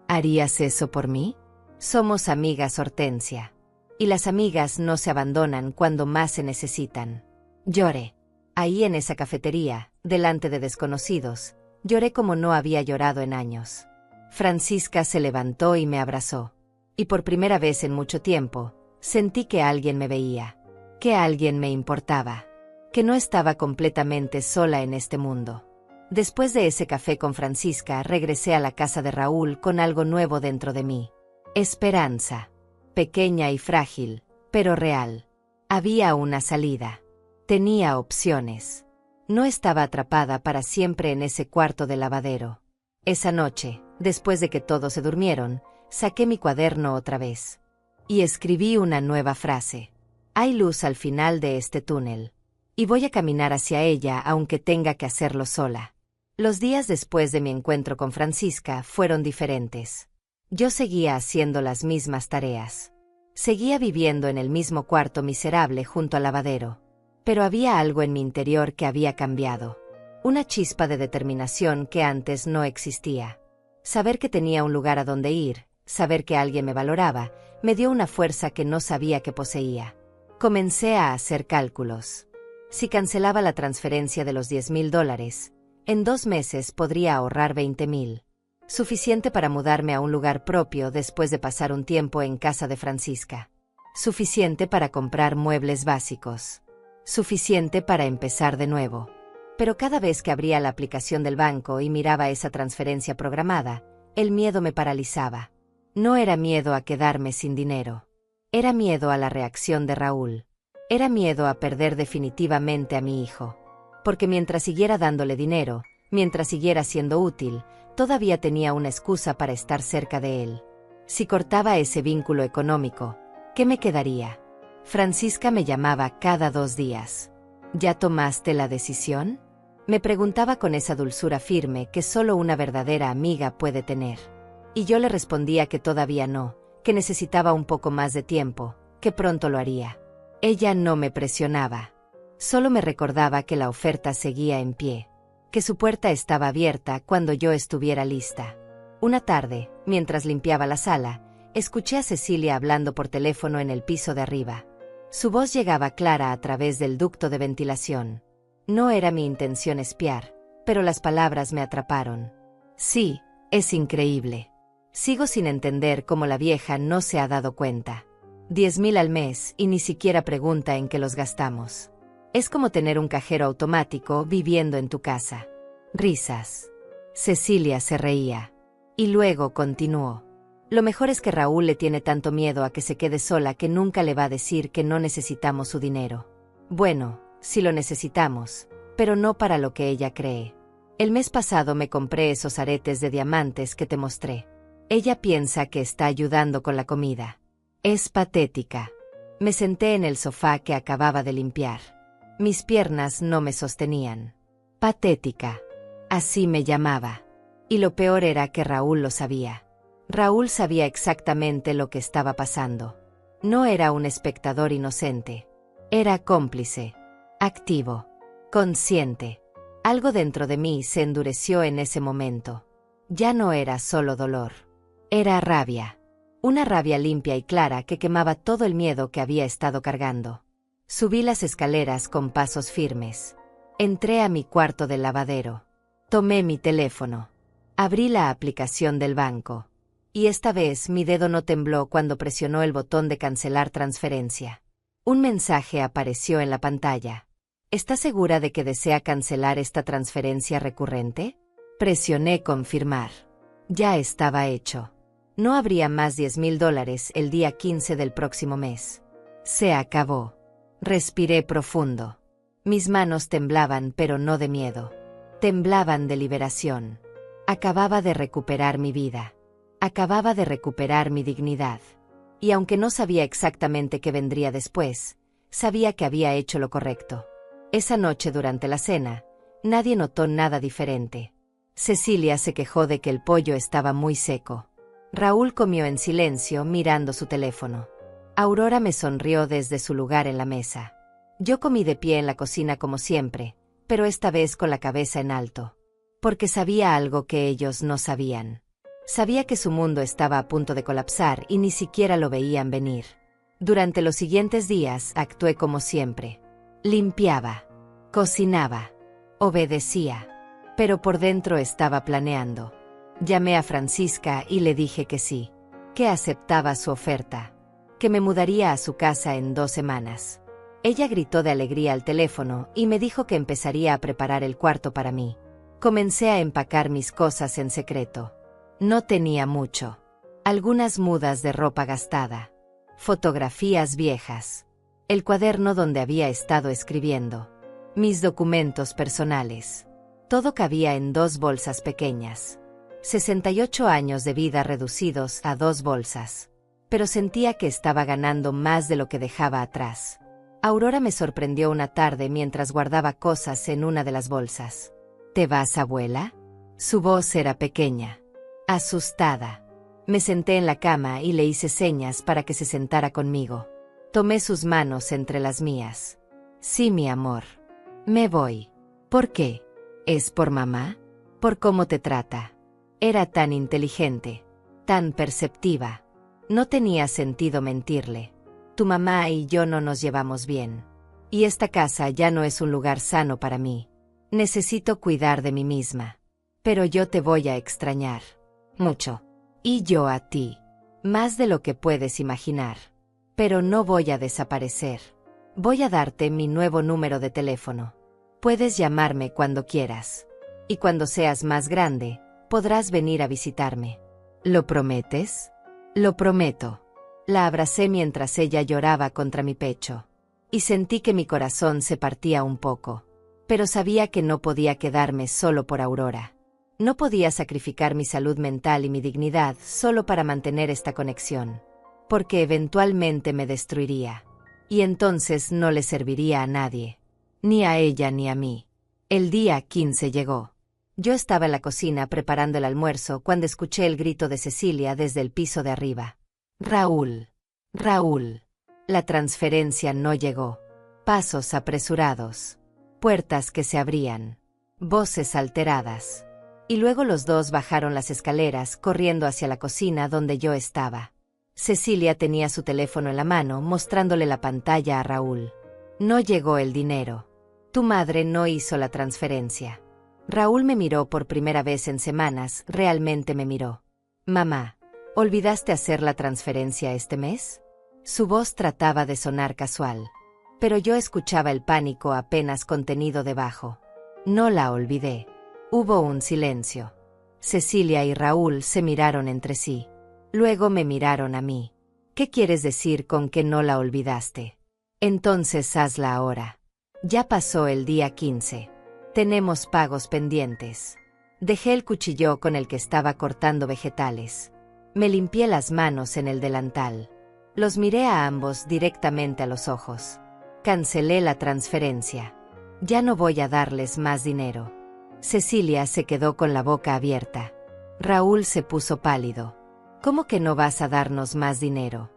¿Harías eso por mí? Somos amigas, Hortensia. Y las amigas no se abandonan cuando más se necesitan. Lloré. Ahí en esa cafetería, delante de desconocidos, lloré como no había llorado en años. Francisca se levantó y me abrazó. Y por primera vez en mucho tiempo, sentí que alguien me veía. Que alguien me importaba. Que no estaba completamente sola en este mundo. Después de ese café con Francisca, regresé a la casa de Raúl con algo nuevo dentro de mí. Esperanza. Pequeña y frágil, pero real. Había una salida. Tenía opciones. No estaba atrapada para siempre en ese cuarto de lavadero. Esa noche, después de que todos se durmieron, saqué mi cuaderno otra vez. Y escribí una nueva frase. Hay luz al final de este túnel. Y voy a caminar hacia ella aunque tenga que hacerlo sola. Los días después de mi encuentro con Francisca fueron diferentes. Yo seguía haciendo las mismas tareas. Seguía viviendo en el mismo cuarto miserable junto al lavadero. Pero había algo en mi interior que había cambiado. Una chispa de determinación que antes no existía. Saber que tenía un lugar a donde ir, saber que alguien me valoraba, me dio una fuerza que no sabía que poseía. Comencé a hacer cálculos. Si cancelaba la transferencia de los $10,000, en 2 meses podría ahorrar 20,000. Suficiente para mudarme a un lugar propio después de pasar un tiempo en casa de Francisca. Suficiente para comprar muebles básicos. Suficiente para empezar de nuevo. Pero cada vez que abría la aplicación del banco y miraba esa transferencia programada, el miedo me paralizaba. No era miedo a quedarme sin dinero. Era miedo a la reacción de Raúl. Era miedo a perder definitivamente a mi hijo. Porque mientras siguiera dándole dinero, mientras siguiera siendo útil, todavía tenía una excusa para estar cerca de él. Si cortaba ese vínculo económico, ¿qué me quedaría? Francisca me llamaba cada 2 días. ¿Ya tomaste la decisión? Me preguntaba con esa dulzura firme que solo una verdadera amiga puede tener. Y yo le respondía que todavía no, que necesitaba un poco más de tiempo, que pronto lo haría. Ella no me presionaba. Solo me recordaba que la oferta seguía en pie, que su puerta estaba abierta cuando yo estuviera lista. Una tarde, mientras limpiaba la sala, escuché a Cecilia hablando por teléfono en el piso de arriba. Su voz llegaba clara a través del ducto de ventilación. No era mi intención espiar, pero las palabras me atraparon. Sí, es increíble. Sigo sin entender cómo la vieja no se ha dado cuenta. 10,000 al mes y ni siquiera pregunta en qué los gastamos. Es como tener un cajero automático viviendo en tu casa. Risas. Cecilia se reía. Y luego continuó. Lo mejor es que Raúl le tiene tanto miedo a que se quede sola que nunca le va a decir que no necesitamos su dinero. Bueno, sí lo necesitamos, pero no para lo que ella cree. El mes pasado me compré esos aretes de diamantes que te mostré. Ella piensa que está ayudando con la comida. Es patética. Me senté en el sofá que acababa de limpiar. Mis piernas no me sostenían. Patética. Así me llamaba. Y lo peor era que Raúl lo sabía. Raúl sabía exactamente lo que estaba pasando. No era un espectador inocente. Era cómplice. Activo. Consciente. Algo dentro de mí se endureció en ese momento. Ya no era solo dolor. Era rabia. Una rabia limpia y clara que quemaba todo el miedo que había estado cargando. Subí las escaleras con pasos firmes. Entré a mi cuarto del lavadero. Tomé mi teléfono. Abrí la aplicación del banco. Y esta vez mi dedo no tembló cuando presionó el botón de cancelar transferencia. Un mensaje apareció en la pantalla. ¿Está segura de que desea cancelar esta transferencia recurrente? Presioné confirmar. Ya estaba hecho. No habría más $10,000 el día 15 del próximo mes. Se acabó. Respiré profundo. Mis manos temblaban, pero no de miedo. Temblaban de liberación. Acababa de recuperar mi vida. Acababa de recuperar mi dignidad. Y aunque no sabía exactamente qué vendría después, sabía que había hecho lo correcto. Esa noche durante la cena, nadie notó nada diferente. Cecilia se quejó de que el pollo estaba muy seco. Raúl comió en silencio mirando su teléfono. Aurora me sonrió desde su lugar en la mesa. Yo comí de pie en la cocina como siempre, pero esta vez con la cabeza en alto. Porque sabía algo que ellos no sabían. Sabía que su mundo estaba a punto de colapsar y ni siquiera lo veían venir. Durante los siguientes días actué como siempre. Limpiaba, cocinaba, obedecía, pero por dentro estaba planeando. Llamé a Francisca y le dije que sí, que aceptaba su oferta, que me mudaría a su casa en 2 semanas. Ella gritó de alegría al teléfono y me dijo que empezaría a preparar el cuarto para mí. Comencé a empacar mis cosas en secreto. No tenía mucho. Algunas mudas de ropa gastada, fotografías viejas, el cuaderno donde había estado escribiendo, mis documentos personales. Todo cabía en 2 bolsas pequeñas. 68 años de vida reducidos a 2 bolsas. Pero sentía que estaba ganando más de lo que dejaba atrás. Aurora me sorprendió una tarde mientras guardaba cosas en una de las bolsas. ¿Te vas, abuela? Su voz era pequeña, asustada. Me senté en la cama y le hice señas para que se sentara conmigo. Tomé sus manos entre las mías. Sí, mi amor. Me voy. ¿Por qué? ¿Es por mamá? ¿Por cómo te trata? Era tan inteligente, tan perceptiva. No tenía sentido mentirle. Tu mamá y yo no nos llevamos bien. Y esta casa ya no es un lugar sano para mí. Necesito cuidar de mí misma. Pero yo te voy a extrañar. Mucho. Y yo a ti. Más de lo que puedes imaginar. Pero no voy a desaparecer. Voy a darte mi nuevo número de teléfono. Puedes llamarme cuando quieras. Y cuando seas más grande, podrás venir a visitarme. ¿Lo prometes? Lo prometo. La abracé mientras ella lloraba contra mi pecho. Y sentí que mi corazón se partía un poco. Pero sabía que no podía quedarme solo por Aurora. No podía sacrificar mi salud mental y mi dignidad solo para mantener esta conexión. Porque eventualmente me destruiría. Y entonces no le serviría a nadie. Ni a ella ni a mí. El día 15 llegó. Yo estaba en la cocina preparando el almuerzo cuando escuché el grito de Cecilia desde el piso de arriba. Raúl. Raúl. La transferencia no llegó. Pasos apresurados. Puertas que se abrían. Voces alteradas. Y luego los dos bajaron las escaleras corriendo hacia la cocina donde yo estaba. Cecilia tenía su teléfono en la mano mostrándole la pantalla a Raúl. No llegó el dinero. Tu madre no hizo la transferencia. Raúl me miró por primera vez en semanas, realmente me miró. Mamá, ¿olvidaste hacer la transferencia este mes? Su voz trataba de sonar casual. Pero yo escuchaba el pánico apenas contenido debajo. No la olvidé. Hubo un silencio. Cecilia y Raúl se miraron entre sí. Luego me miraron a mí. ¿Qué quieres decir con que no la olvidaste? Entonces hazla ahora. Ya pasó el día 15. Tenemos pagos pendientes. Dejé el cuchillo con el que estaba cortando vegetales. Me limpié las manos en el delantal. Los miré a ambos directamente a los ojos. Cancelé la transferencia. Ya no voy a darles más dinero. Cecilia se quedó con la boca abierta. Raúl se puso pálido. ¿Cómo que no vas a darnos más dinero?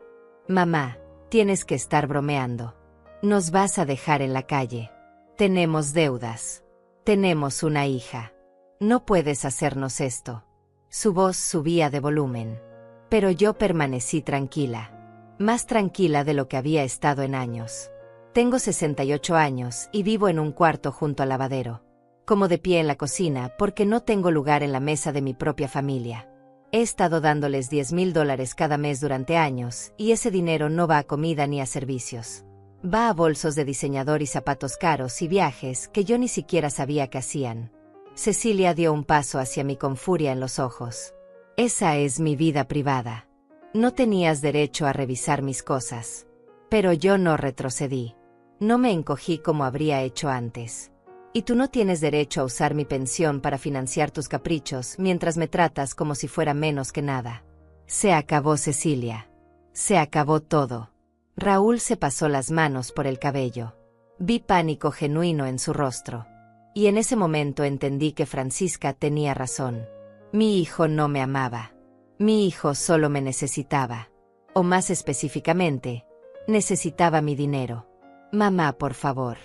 Mamá, tienes que estar bromeando. Nos vas a dejar en la calle. Tenemos deudas. Tenemos una hija. No puedes hacernos esto. Su voz subía de volumen. Pero yo permanecí tranquila. Más tranquila de lo que había estado en años. Tengo 68 años y vivo en un cuarto junto al lavadero. Como de pie en la cocina porque no tengo lugar en la mesa de mi propia familia. He estado dándoles $10,000 cada mes durante años y ese dinero no va a comida ni a servicios. Va a bolsos de diseñador y zapatos caros y viajes que yo ni siquiera sabía que hacían. Cecilia dio un paso hacia mí con furia en los ojos. Esa es mi vida privada. No tenías derecho a revisar mis cosas. Pero yo no retrocedí. No me encogí como habría hecho antes. Y tú no tienes derecho a usar mi pensión para financiar tus caprichos mientras me tratas como si fuera menos que nada. Se acabó, Cecilia. Se acabó todo. Raúl se pasó las manos por el cabello. Vi pánico genuino en su rostro. Y en ese momento entendí que Francisca tenía razón. Mi hijo no me amaba. Mi hijo solo me necesitaba. O más específicamente, necesitaba mi dinero. Mamá, por favor.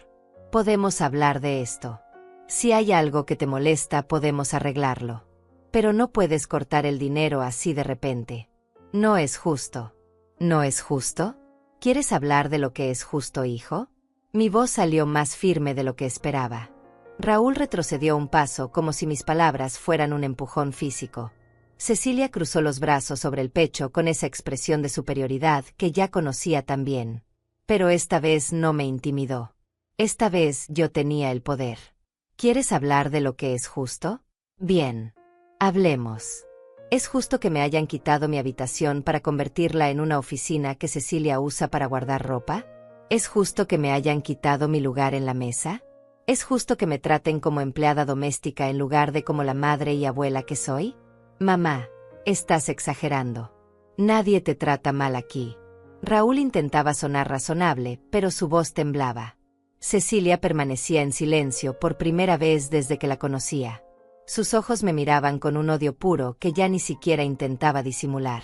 Podemos hablar de esto. Si hay algo que te molesta, podemos arreglarlo. Pero no puedes cortar el dinero así de repente. No es justo. ¿No es justo? ¿Quieres hablar de lo que es justo, hijo? Mi voz salió más firme de lo que esperaba. Raúl retrocedió un paso como si mis palabras fueran un empujón físico. Cecilia cruzó los brazos sobre el pecho con esa expresión de superioridad que ya conocía tan bien. Pero esta vez no me intimidó. Esta vez yo tenía el poder. ¿Quieres hablar de lo que es justo? Bien. Hablemos. ¿Es justo que me hayan quitado mi habitación para convertirla en una oficina que Cecilia usa para guardar ropa? ¿Es justo que me hayan quitado mi lugar en la mesa? ¿Es justo que me traten como empleada doméstica en lugar de como la madre y abuela que soy? Mamá, estás exagerando. Nadie te trata mal aquí. Raúl intentaba sonar razonable, pero su voz temblaba. Cecilia permanecía en silencio por primera vez desde que la conocía. Sus ojos me miraban con un odio puro que ya ni siquiera intentaba disimular.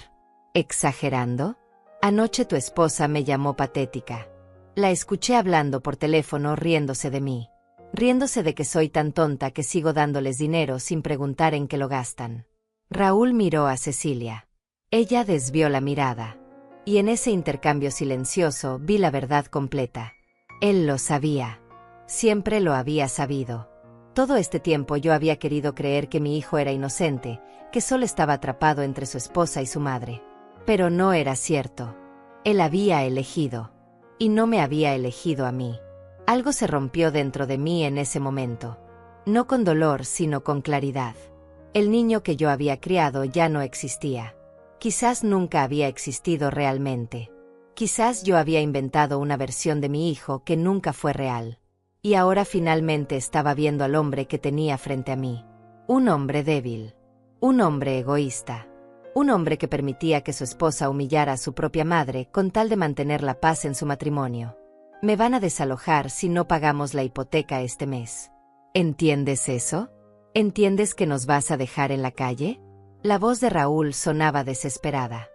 ¿Exagerando? Anoche tu esposa me llamó patética. La escuché hablando por teléfono riéndose de mí. Riéndose de que soy tan tonta que sigo dándoles dinero sin preguntar en qué lo gastan. Raúl miró a Cecilia. Ella desvió la mirada. Y en ese intercambio silencioso vi la verdad completa. Él lo sabía. Siempre lo había sabido. Todo este tiempo yo había querido creer que mi hijo era inocente, que solo estaba atrapado entre su esposa y su madre. Pero no era cierto. Él había elegido. Y no me había elegido a mí. Algo se rompió dentro de mí en ese momento. No con dolor, sino con claridad. El niño que yo había criado ya no existía. Quizás nunca había existido realmente. Quizás yo había inventado una versión de mi hijo que nunca fue real. Y ahora finalmente estaba viendo al hombre que tenía frente a mí. Un hombre débil. Un hombre egoísta. Un hombre que permitía que su esposa humillara a su propia madre con tal de mantener la paz en su matrimonio. Me van a desalojar si no pagamos la hipoteca este mes. ¿Entiendes eso? ¿Entiendes que nos vas a dejar en la calle? La voz de Raúl sonaba desesperada.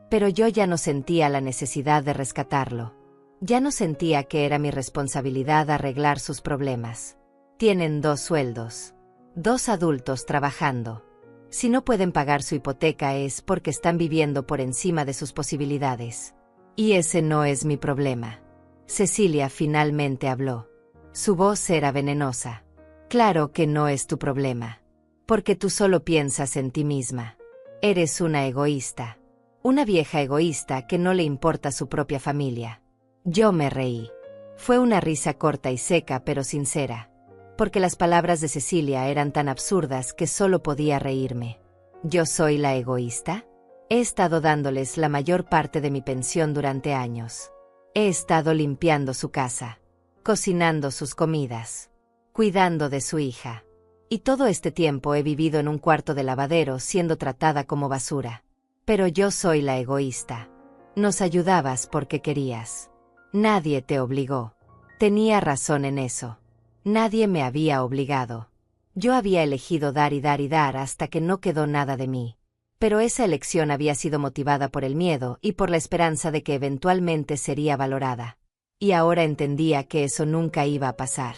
Pero yo ya no sentía la necesidad de rescatarlo. Ya no sentía que era mi responsabilidad arreglar sus problemas. Tienen 2 sueldos. 2 adultos trabajando. Si no pueden pagar su hipoteca es porque están viviendo por encima de sus posibilidades. Y ese no es mi problema. Cecilia finalmente habló. Su voz era venenosa. Claro que no es tu problema. Porque tú solo piensas en ti misma. Eres una egoísta. Una vieja egoísta que no le importa su propia familia. Yo me reí. Fue una risa corta y seca pero sincera. Porque las palabras de Cecilia eran tan absurdas que solo podía reírme. ¿Yo soy la egoísta? He estado dándoles la mayor parte de mi pensión durante años. He estado limpiando su casa, cocinando sus comidas, cuidando de su hija. Y todo este tiempo he vivido en un cuarto de lavadero siendo tratada como basura. Pero yo soy la egoísta. Nos ayudabas porque querías. Nadie te obligó. Tenía razón en eso. Nadie me había obligado. Yo había elegido dar y dar y dar hasta que no quedó nada de mí. Pero esa elección había sido motivada por el miedo y por la esperanza de que eventualmente sería valorada. Y ahora entendía que eso nunca iba a pasar.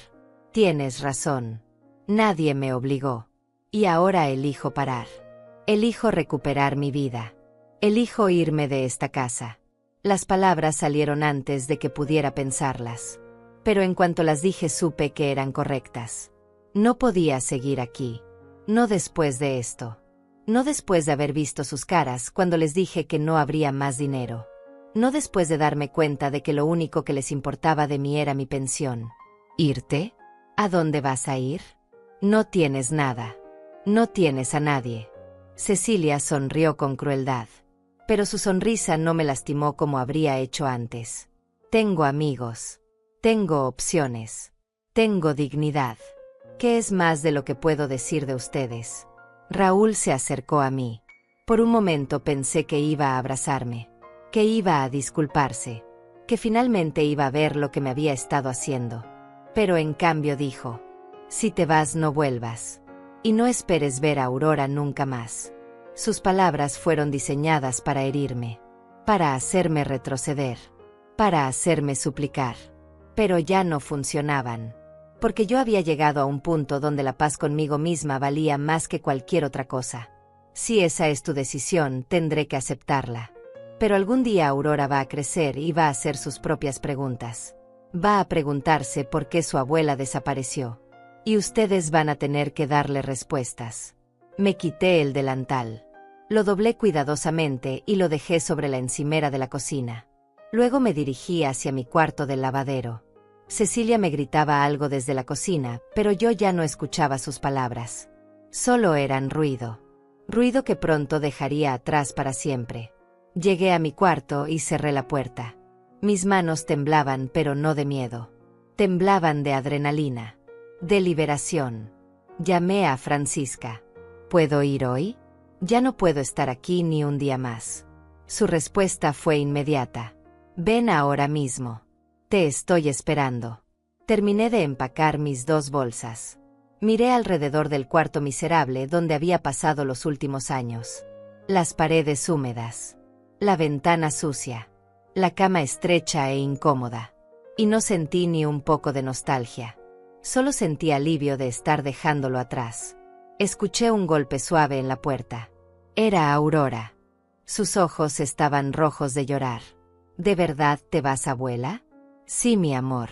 Tienes razón. Nadie me obligó. Y ahora elijo parar. Elijo recuperar mi vida. Elijo irme de esta casa. Las palabras salieron antes de que pudiera pensarlas. Pero en cuanto las dije supe que eran correctas. No podía seguir aquí. No después de esto. No después de haber visto sus caras cuando les dije que no habría más dinero. No después de darme cuenta de que lo único que les importaba de mí era mi pensión. ¿Irte? ¿A dónde vas a ir? No tienes nada. No tienes a nadie. Cecilia sonrió con crueldad. Pero su sonrisa no me lastimó como habría hecho antes. Tengo amigos. Tengo opciones. Tengo dignidad. ¿Qué es más de lo que puedo decir de ustedes? Raúl se acercó a mí. Por un momento pensé que iba a abrazarme, que iba a disculparse, que finalmente iba a ver lo que me había estado haciendo. Pero en cambio dijo: si te vas no vuelvas. Y no esperes ver a Aurora nunca más. Sus palabras fueron diseñadas para herirme, para hacerme retroceder, para hacerme suplicar. Pero ya no funcionaban. Porque yo había llegado a un punto donde la paz conmigo misma valía más que cualquier otra cosa. Si esa es tu decisión, tendré que aceptarla. Pero algún día Aurora va a crecer y va a hacer sus propias preguntas. Va a preguntarse por qué su abuela desapareció. Y ustedes van a tener que darle respuestas. Me quité el delantal. Lo doblé cuidadosamente y lo dejé sobre la encimera de la cocina. Luego me dirigí hacia mi cuarto del lavadero. Cecilia me gritaba algo desde la cocina, pero yo ya no escuchaba sus palabras. Solo eran ruido. Ruido que pronto dejaría atrás para siempre. Llegué a mi cuarto y cerré la puerta. Mis manos temblaban, pero no de miedo. Temblaban de adrenalina, de liberación. Llamé a Francisca. ¿Puedo ir hoy? Ya no puedo estar aquí ni un día más. Su respuesta fue inmediata. Ven ahora mismo. Te estoy esperando. Terminé de empacar mis 2 bolsas. Miré alrededor del cuarto miserable donde había pasado los últimos años. Las paredes húmedas. La ventana sucia. La cama estrecha e incómoda. Y no sentí ni un poco de nostalgia. Solo sentí alivio de estar dejándolo atrás. Escuché un golpe suave en la puerta. Era Aurora. Sus ojos estaban rojos de llorar. ¿De verdad te vas, abuela? Sí, mi amor.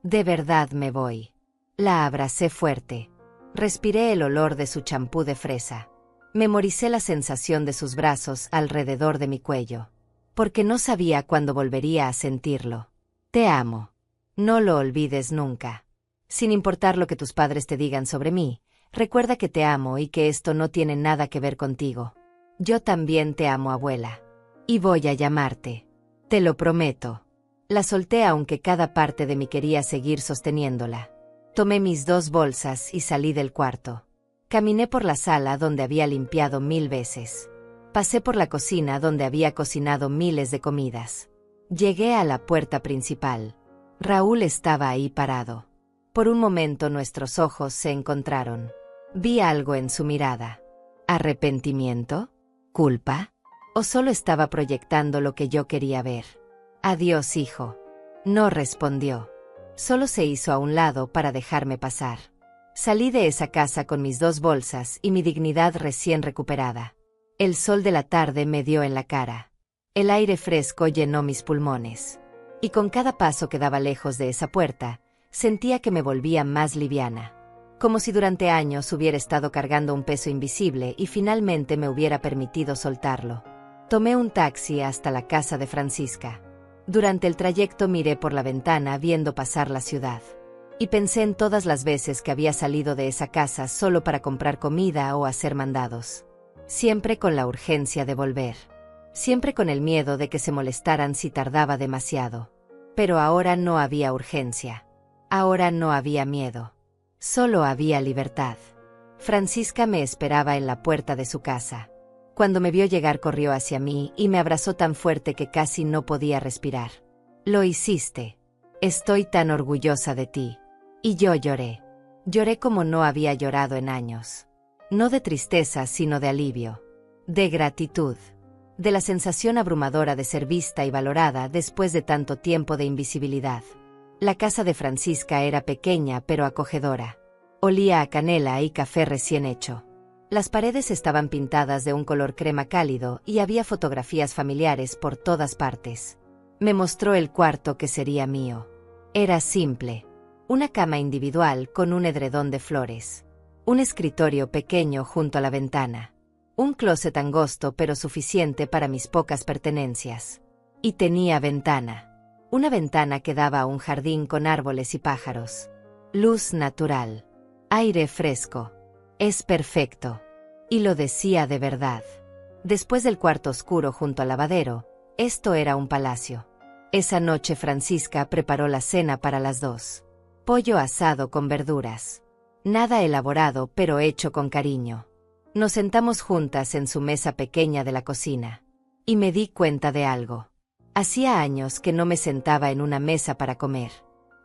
De verdad me voy. La abracé fuerte. Respiré el olor de su champú de fresa. Memoricé la sensación de sus brazos alrededor de mi cuello. Porque no sabía cuándo volvería a sentirlo. Te amo. No lo olvides nunca. Sin importar lo que tus padres te digan sobre mí, recuerda que te amo y que esto no tiene nada que ver contigo. Yo también te amo, abuela. Y voy a llamarte. Te lo prometo. La solté aunque cada parte de mí quería seguir sosteniéndola. Tomé mis 2 bolsas y salí del cuarto. Caminé por la sala donde había limpiado 1000 veces. Pasé por la cocina donde había cocinado miles de comidas. Llegué a la puerta principal. Raúl estaba ahí parado. Por un momento nuestros ojos se encontraron. Vi algo en su mirada. ¿Arrepentimiento? ¿Culpa? ¿O solo estaba proyectando lo que yo quería ver? Adiós, hijo. No respondió. Solo se hizo a un lado para dejarme pasar. Salí de esa casa con mis 2 bolsas y mi dignidad recién recuperada. El sol de la tarde me dio en la cara. El aire fresco llenó mis pulmones. Y con cada paso que daba lejos de esa puerta, sentía que me volvía más liviana. Como si durante años hubiera estado cargando un peso invisible y finalmente me hubiera permitido soltarlo. Tomé un taxi hasta la casa de Francisca. Durante el trayecto miré por la ventana viendo pasar la ciudad. Y pensé en todas las veces que había salido de esa casa solo para comprar comida o hacer mandados. Siempre con la urgencia de volver. Siempre con el miedo de que se molestaran si tardaba demasiado. Pero ahora no había urgencia. Ahora no había miedo. Solo había libertad. Francisca me esperaba en la puerta de su casa. Cuando me vio llegar corrió hacia mí y me abrazó tan fuerte que casi no podía respirar. Lo hiciste. Estoy tan orgullosa de ti. Y yo lloré. Lloré como no había llorado en años. No de tristeza, sino de alivio. De gratitud. De la sensación abrumadora de ser vista y valorada después de tanto tiempo de invisibilidad. La casa de Francisca era pequeña pero acogedora. Olía a canela y café recién hecho. Las paredes estaban pintadas de un color crema cálido y había fotografías familiares por todas partes. Me mostró el cuarto que sería mío. Era simple. Una cama individual con un edredón de flores. Un escritorio pequeño junto a la ventana. Un closet angosto pero suficiente para mis pocas pertenencias. Y tenía ventana. Una ventana que daba a un jardín con árboles y pájaros. Luz natural. Aire fresco. Es perfecto. Y lo decía de verdad. Después del cuarto oscuro junto al lavadero, esto era un palacio. Esa noche Francisca preparó la cena para las dos. Pollo asado con verduras. Nada elaborado pero hecho con cariño. Nos sentamos juntas en su mesa pequeña de la cocina. Y me di cuenta de algo. Hacía años que no me sentaba en una mesa para comer.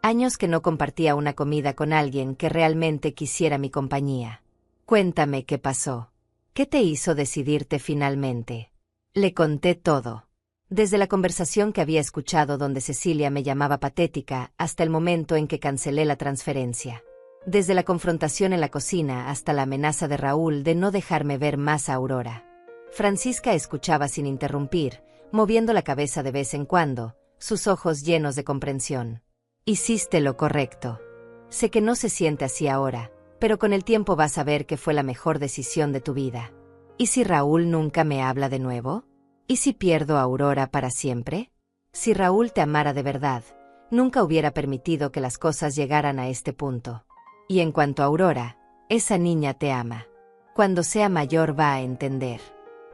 Años que no compartía una comida con alguien que realmente quisiera mi compañía. Cuéntame qué pasó. ¿Qué te hizo decidirte finalmente? Le conté todo. Desde la conversación que había escuchado donde Cecilia me llamaba patética hasta el momento en que cancelé la transferencia. Desde la confrontación en la cocina hasta la amenaza de Raúl de no dejarme ver más a Aurora. Francisca escuchaba sin interrumpir, moviendo la cabeza de vez en cuando, sus ojos llenos de comprensión. Hiciste lo correcto. Sé que no se siente así ahora, pero con el tiempo vas a ver que fue la mejor decisión de tu vida. ¿Y si Raúl nunca me habla de nuevo? ¿Y si pierdo a Aurora para siempre? Si Raúl te amara de verdad, nunca hubiera permitido que las cosas llegaran a este punto. Y en cuanto a Aurora, esa niña te ama. Cuando sea mayor va a entender.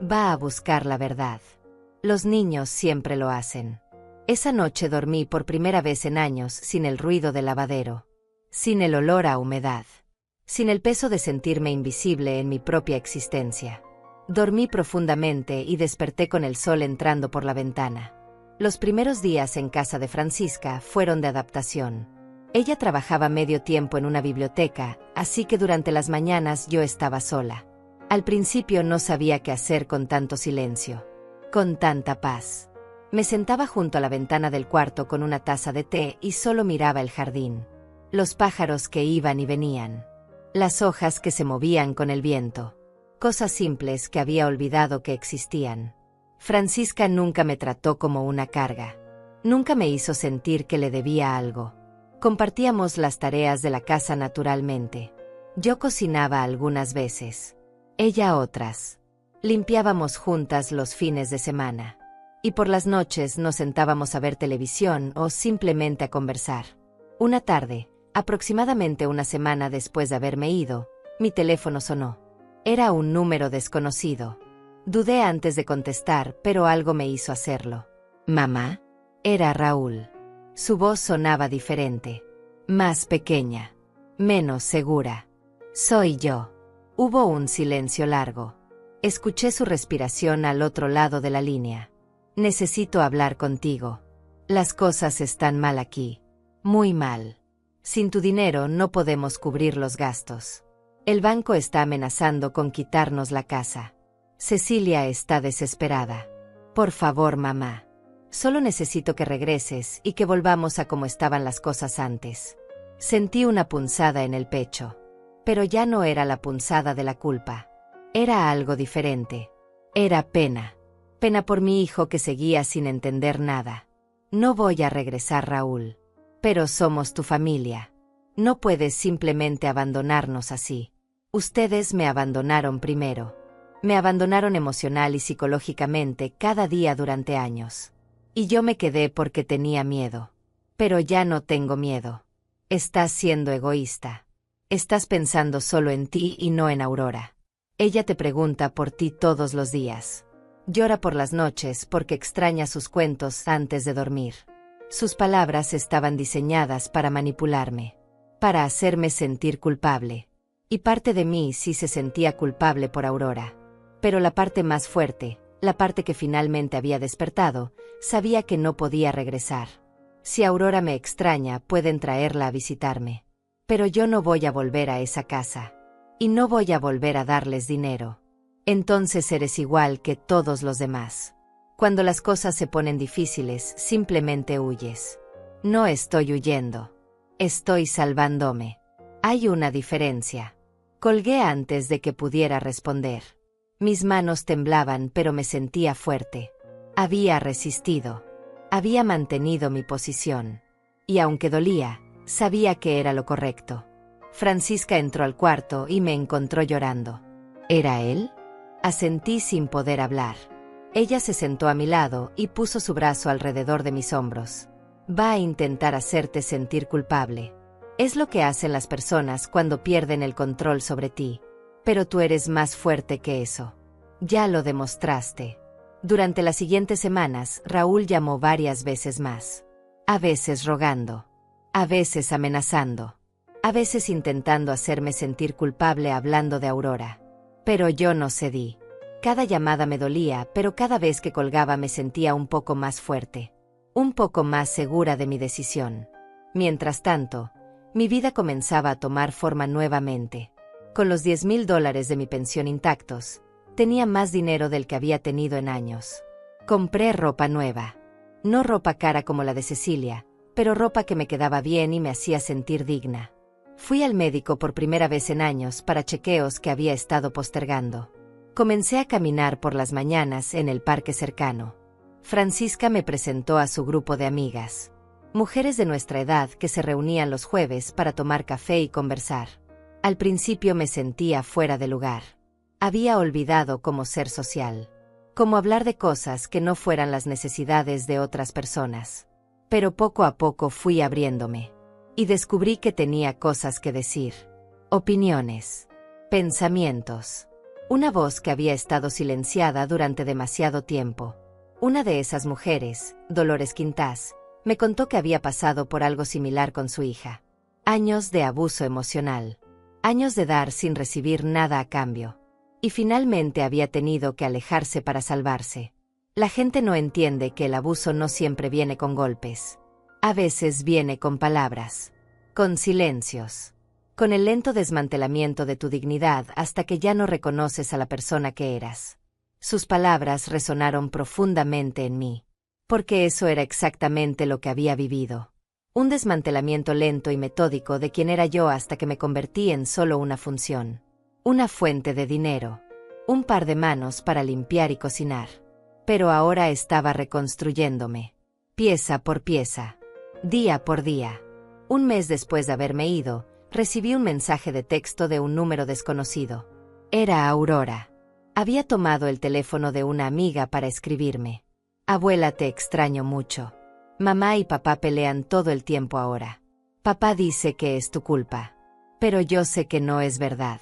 Va a buscar la verdad. Los niños siempre lo hacen. Esa noche dormí por primera vez en años sin el ruido del lavadero. Sin el olor a humedad. Sin el peso de sentirme invisible en mi propia existencia. Dormí profundamente y desperté con el sol entrando por la ventana. Los primeros días en casa de Francisca fueron de adaptación. Ella trabajaba medio tiempo en una biblioteca, así que durante las mañanas yo estaba sola. Al principio no sabía qué hacer con tanto silencio. Con tanta paz. Me sentaba junto a la ventana del cuarto con una taza de té y solo miraba el jardín. Los pájaros que iban y venían. Las hojas que se movían con el viento. Cosas simples que había olvidado que existían. Francisca nunca me trató como una carga. Nunca me hizo sentir que le debía algo. Compartíamos las tareas de la casa naturalmente. Yo cocinaba algunas veces. Ella otras. Limpiábamos juntas los fines de semana. Y por las noches nos sentábamos a ver televisión o simplemente a conversar. Una tarde, aproximadamente una semana después de haberme ido, mi teléfono sonó. Era un número desconocido. Dudé antes de contestar, pero algo me hizo hacerlo. ¿Mamá? Era Raúl. Su voz sonaba diferente. Más pequeña. Menos segura. Soy yo. Hubo un silencio largo. Escuché su respiración al otro lado de la línea. Necesito hablar contigo. Las cosas están mal aquí. Muy mal. Sin tu dinero no podemos cubrir los gastos. El banco está amenazando con quitarnos la casa. Cecilia está desesperada. Por favor, mamá. Solo necesito que regreses y que volvamos a como estaban las cosas antes. Sentí una punzada en el pecho. Pero ya no era la punzada de la culpa. Era algo diferente. Era pena. Pena por mi hijo que seguía sin entender nada. No voy a regresar, Raúl. Pero somos tu familia. No puedes simplemente abandonarnos así. Ustedes me abandonaron primero. Me abandonaron emocional y psicológicamente cada día durante años. Y yo me quedé porque tenía miedo. Pero ya no tengo miedo. Estás siendo egoísta. Estás pensando solo en ti y no en Aurora. Ella te pregunta por ti todos los días. Llora por las noches porque extraña sus cuentos antes de dormir. Sus palabras estaban diseñadas para manipularme. Para hacerme sentir culpable. Y parte de mí sí se sentía culpable por Aurora. Pero la parte más fuerte, la parte que finalmente había despertado, sabía que no podía regresar. Si Aurora me extraña, pueden traerla a visitarme. Pero yo no voy a volver a esa casa. Y no voy a volver a darles dinero. Entonces eres igual que todos los demás. Cuando las cosas se ponen difíciles, simplemente huyes. No estoy huyendo. Estoy salvándome. Hay una diferencia. Colgué antes de que pudiera responder. Mis manos temblaban, pero me sentía fuerte. Había resistido. Había mantenido mi posición. Y aunque dolía, sabía que era lo correcto. Francisca entró al cuarto y me encontró llorando. ¿Era él? Asentí sin poder hablar. Ella se sentó a mi lado y puso su brazo alrededor de mis hombros. Va a intentar hacerte sentir culpable. Es lo que hacen las personas cuando pierden el control sobre ti. Pero tú eres más fuerte que eso. Ya lo demostraste. Durante las siguientes semanas, Raúl llamó varias veces más. A veces rogando. A veces amenazando. A veces intentando hacerme sentir culpable hablando de Aurora. Pero yo no cedí. Cada llamada me dolía, pero cada vez que colgaba me sentía un poco más fuerte. Un poco más segura de mi decisión. Mientras tanto, mi vida comenzaba a tomar forma nuevamente. Con los $10,000 de mi pensión intactos, tenía más dinero del que había tenido en años. Compré ropa nueva. No ropa cara como la de Cecilia, pero ropa que me quedaba bien y me hacía sentir digna. Fui al médico por primera vez en años para chequeos que había estado postergando. Comencé a caminar por las mañanas en el parque cercano. Francisca me presentó a su grupo de amigas. Mujeres de nuestra edad que se reunían los jueves para tomar café y conversar. Al principio me sentía fuera de lugar. Había olvidado cómo ser social. Cómo hablar de cosas que no fueran las necesidades de otras personas. Pero poco a poco fui abriéndome. Y descubrí que tenía cosas que decir. Opiniones. Pensamientos. Una voz que había estado silenciada durante demasiado tiempo. Una de esas mujeres, Dolores Quintás, me contó que había pasado por algo similar con su hija. Años de abuso emocional. Años de dar sin recibir nada a cambio. Y finalmente había tenido que alejarse para salvarse. La gente no entiende que el abuso no siempre viene con golpes. A veces viene con palabras. Con silencios. Con el lento desmantelamiento de tu dignidad hasta que ya no reconoces a la persona que eras. Sus palabras resonaron profundamente en mí. Porque eso era exactamente lo que había vivido. Un desmantelamiento lento y metódico de quien era yo hasta que me convertí en solo una función. Una fuente de dinero. Un par de manos para limpiar y cocinar. Pero ahora estaba reconstruyéndome. Pieza por pieza. Día por día. Un mes después de haberme ido, recibí un mensaje de texto de un número desconocido. Era Aurora. Había tomado el teléfono de una amiga para escribirme. Abuela, te extraño mucho. Mamá y papá pelean todo el tiempo ahora. Papá dice que es tu culpa. Pero yo sé que no es verdad.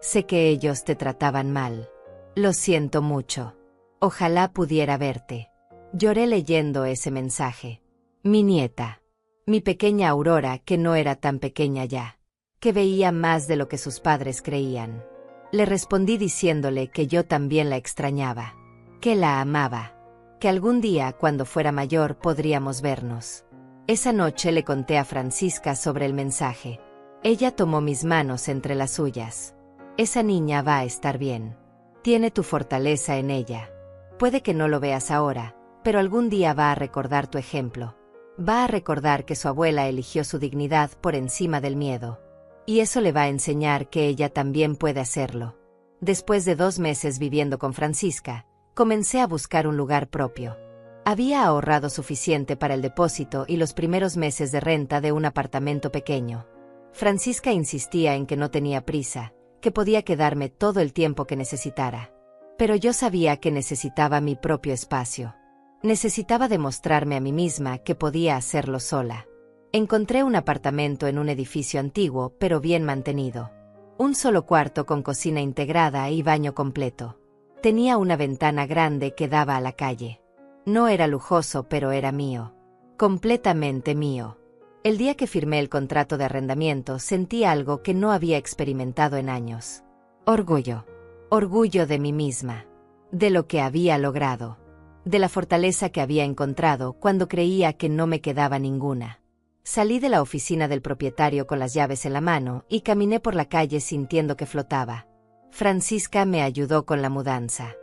Sé que ellos te trataban mal. Lo siento mucho. Ojalá pudiera verte. Lloré leyendo ese mensaje. Mi nieta. Mi pequeña Aurora, que no era tan pequeña ya. Que veía más de lo que sus padres creían. Le respondí diciéndole que yo también la extrañaba. Que la amaba. Que algún día, cuando fuera mayor, podríamos vernos. Esa noche le conté a Francisca sobre el mensaje. Ella tomó mis manos entre las suyas. Esa niña va a estar bien. Tiene tu fortaleza en ella. Puede que no lo veas ahora, pero algún día va a recordar tu ejemplo. Va a recordar que su abuela eligió su dignidad por encima del miedo. Y eso le va a enseñar que ella también puede hacerlo. Después de 2 meses viviendo con Francisca, comencé a buscar un lugar propio. Había ahorrado suficiente para el depósito y los primeros meses de renta de un apartamento pequeño. Francisca insistía en que no tenía prisa, que podía quedarme todo el tiempo que necesitara. Pero yo sabía que necesitaba mi propio espacio. Necesitaba demostrarme a mí misma que podía hacerlo sola. Encontré un apartamento en un edificio antiguo pero bien mantenido. Un solo cuarto con cocina integrada y baño completo. Tenía una ventana grande que daba a la calle. No era lujoso, pero era mío. Completamente mío. El día que firmé el contrato de arrendamiento sentí algo que no había experimentado en años. Orgullo. orgullo de mí misma, de lo que había logrado, de la fortaleza que había encontrado cuando creía que no me quedaba ninguna. Salí de la oficina del propietario con las llaves en la mano y caminé por la calle sintiendo que flotaba. Francisca me ayudó con la mudanza.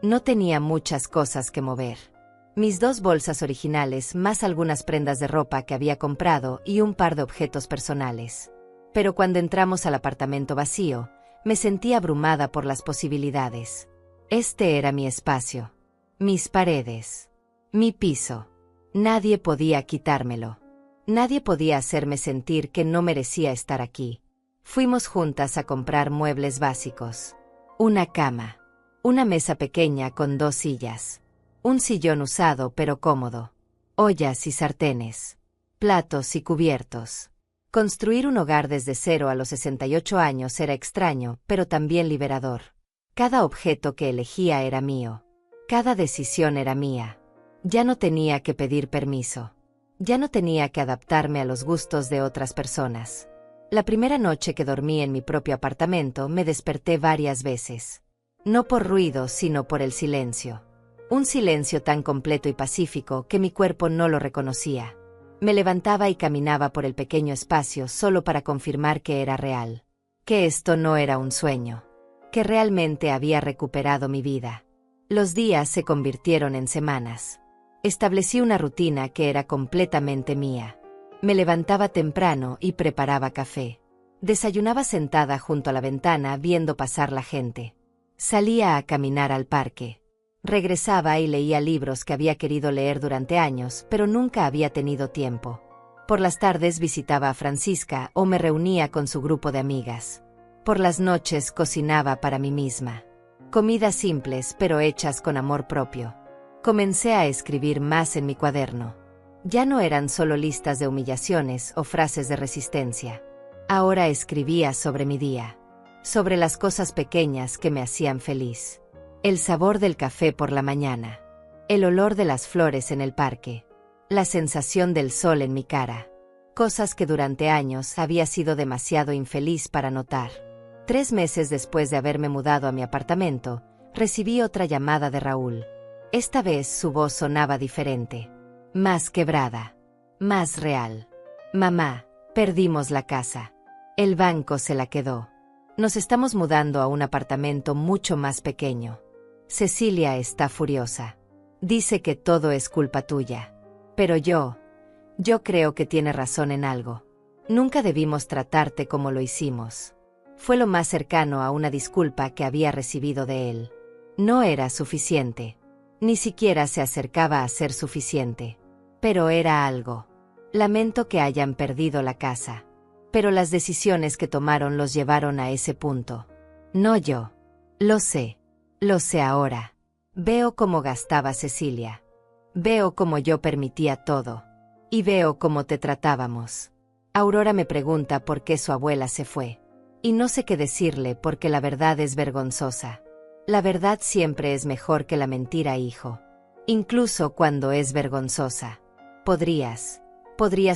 No tenía muchas cosas que mover. Mis 2 bolsas originales, más algunas prendas de ropa que había comprado y un par de objetos personales. Pero cuando entramos al apartamento vacío, me sentí abrumada por las posibilidades. Este era mi espacio, mis paredes, mi piso. Nadie podía quitármelo. Nadie podía hacerme sentir que no merecía estar aquí. Fuimos juntas a comprar muebles básicos. Una cama, una mesa pequeña con 2 sillas, un sillón usado pero cómodo, ollas y sartenes, platos y cubiertos. Construir un hogar desde cero a los 68 años era extraño, pero también liberador. Cada objeto que elegía era mío. Cada decisión era mía. Ya no tenía que pedir permiso. Ya no tenía que adaptarme a los gustos de otras personas. La primera noche que dormí en mi propio apartamento me desperté varias veces. No por ruido, sino por el silencio. Un silencio tan completo y pacífico que mi cuerpo no lo reconocía. Me levantaba y caminaba por el pequeño espacio solo para confirmar que era real. Que esto no era un sueño. Que realmente había recuperado mi vida. Los días se convirtieron en semanas. Establecí una rutina que era completamente mía. Me levantaba temprano y preparaba café. Desayunaba sentada junto a la ventana viendo pasar la gente. Salía a caminar al parque. Regresaba y leía libros que había querido leer durante años, pero nunca había tenido tiempo. Por las tardes visitaba a Francisca o me reunía con su grupo de amigas. Por las noches cocinaba para mí misma. Comidas simples pero hechas con amor propio. Comencé a escribir más en mi cuaderno. Ya no eran solo listas de humillaciones o frases de resistencia. Ahora escribía sobre mi día. Sobre las cosas pequeñas que me hacían feliz. El sabor del café por la mañana. El olor de las flores en el parque. La sensación del sol en mi cara. Cosas que durante años había sido demasiado infeliz para notar. 3 meses después de haberme mudado a mi apartamento, recibí otra llamada de Raúl. Esta vez su voz sonaba diferente. Más quebrada. Más real. Mamá, perdimos la casa. El banco se la quedó. Nos estamos mudando a un apartamento mucho más pequeño. Cecilia está furiosa. Dice que todo es culpa tuya. Pero yo creo que tiene razón en algo. Nunca debimos tratarte como lo hicimos. Fue lo más cercano a una disculpa que había recibido de él. No era suficiente. Ni siquiera se acercaba a ser suficiente. Pero era algo. Lamento que hayan perdido la casa. Pero las decisiones que tomaron los llevaron a ese punto. No yo. Lo sé. Lo sé ahora. Veo cómo gastaba Cecilia. Veo cómo yo permitía todo. Y veo cómo te tratábamos. Aurora me pregunta por qué su abuela se fue. Y no sé qué decirle porque la verdad es vergonzosa. La verdad siempre es mejor que la mentira, hijo. Incluso cuando es vergonzosa. ¿Podrías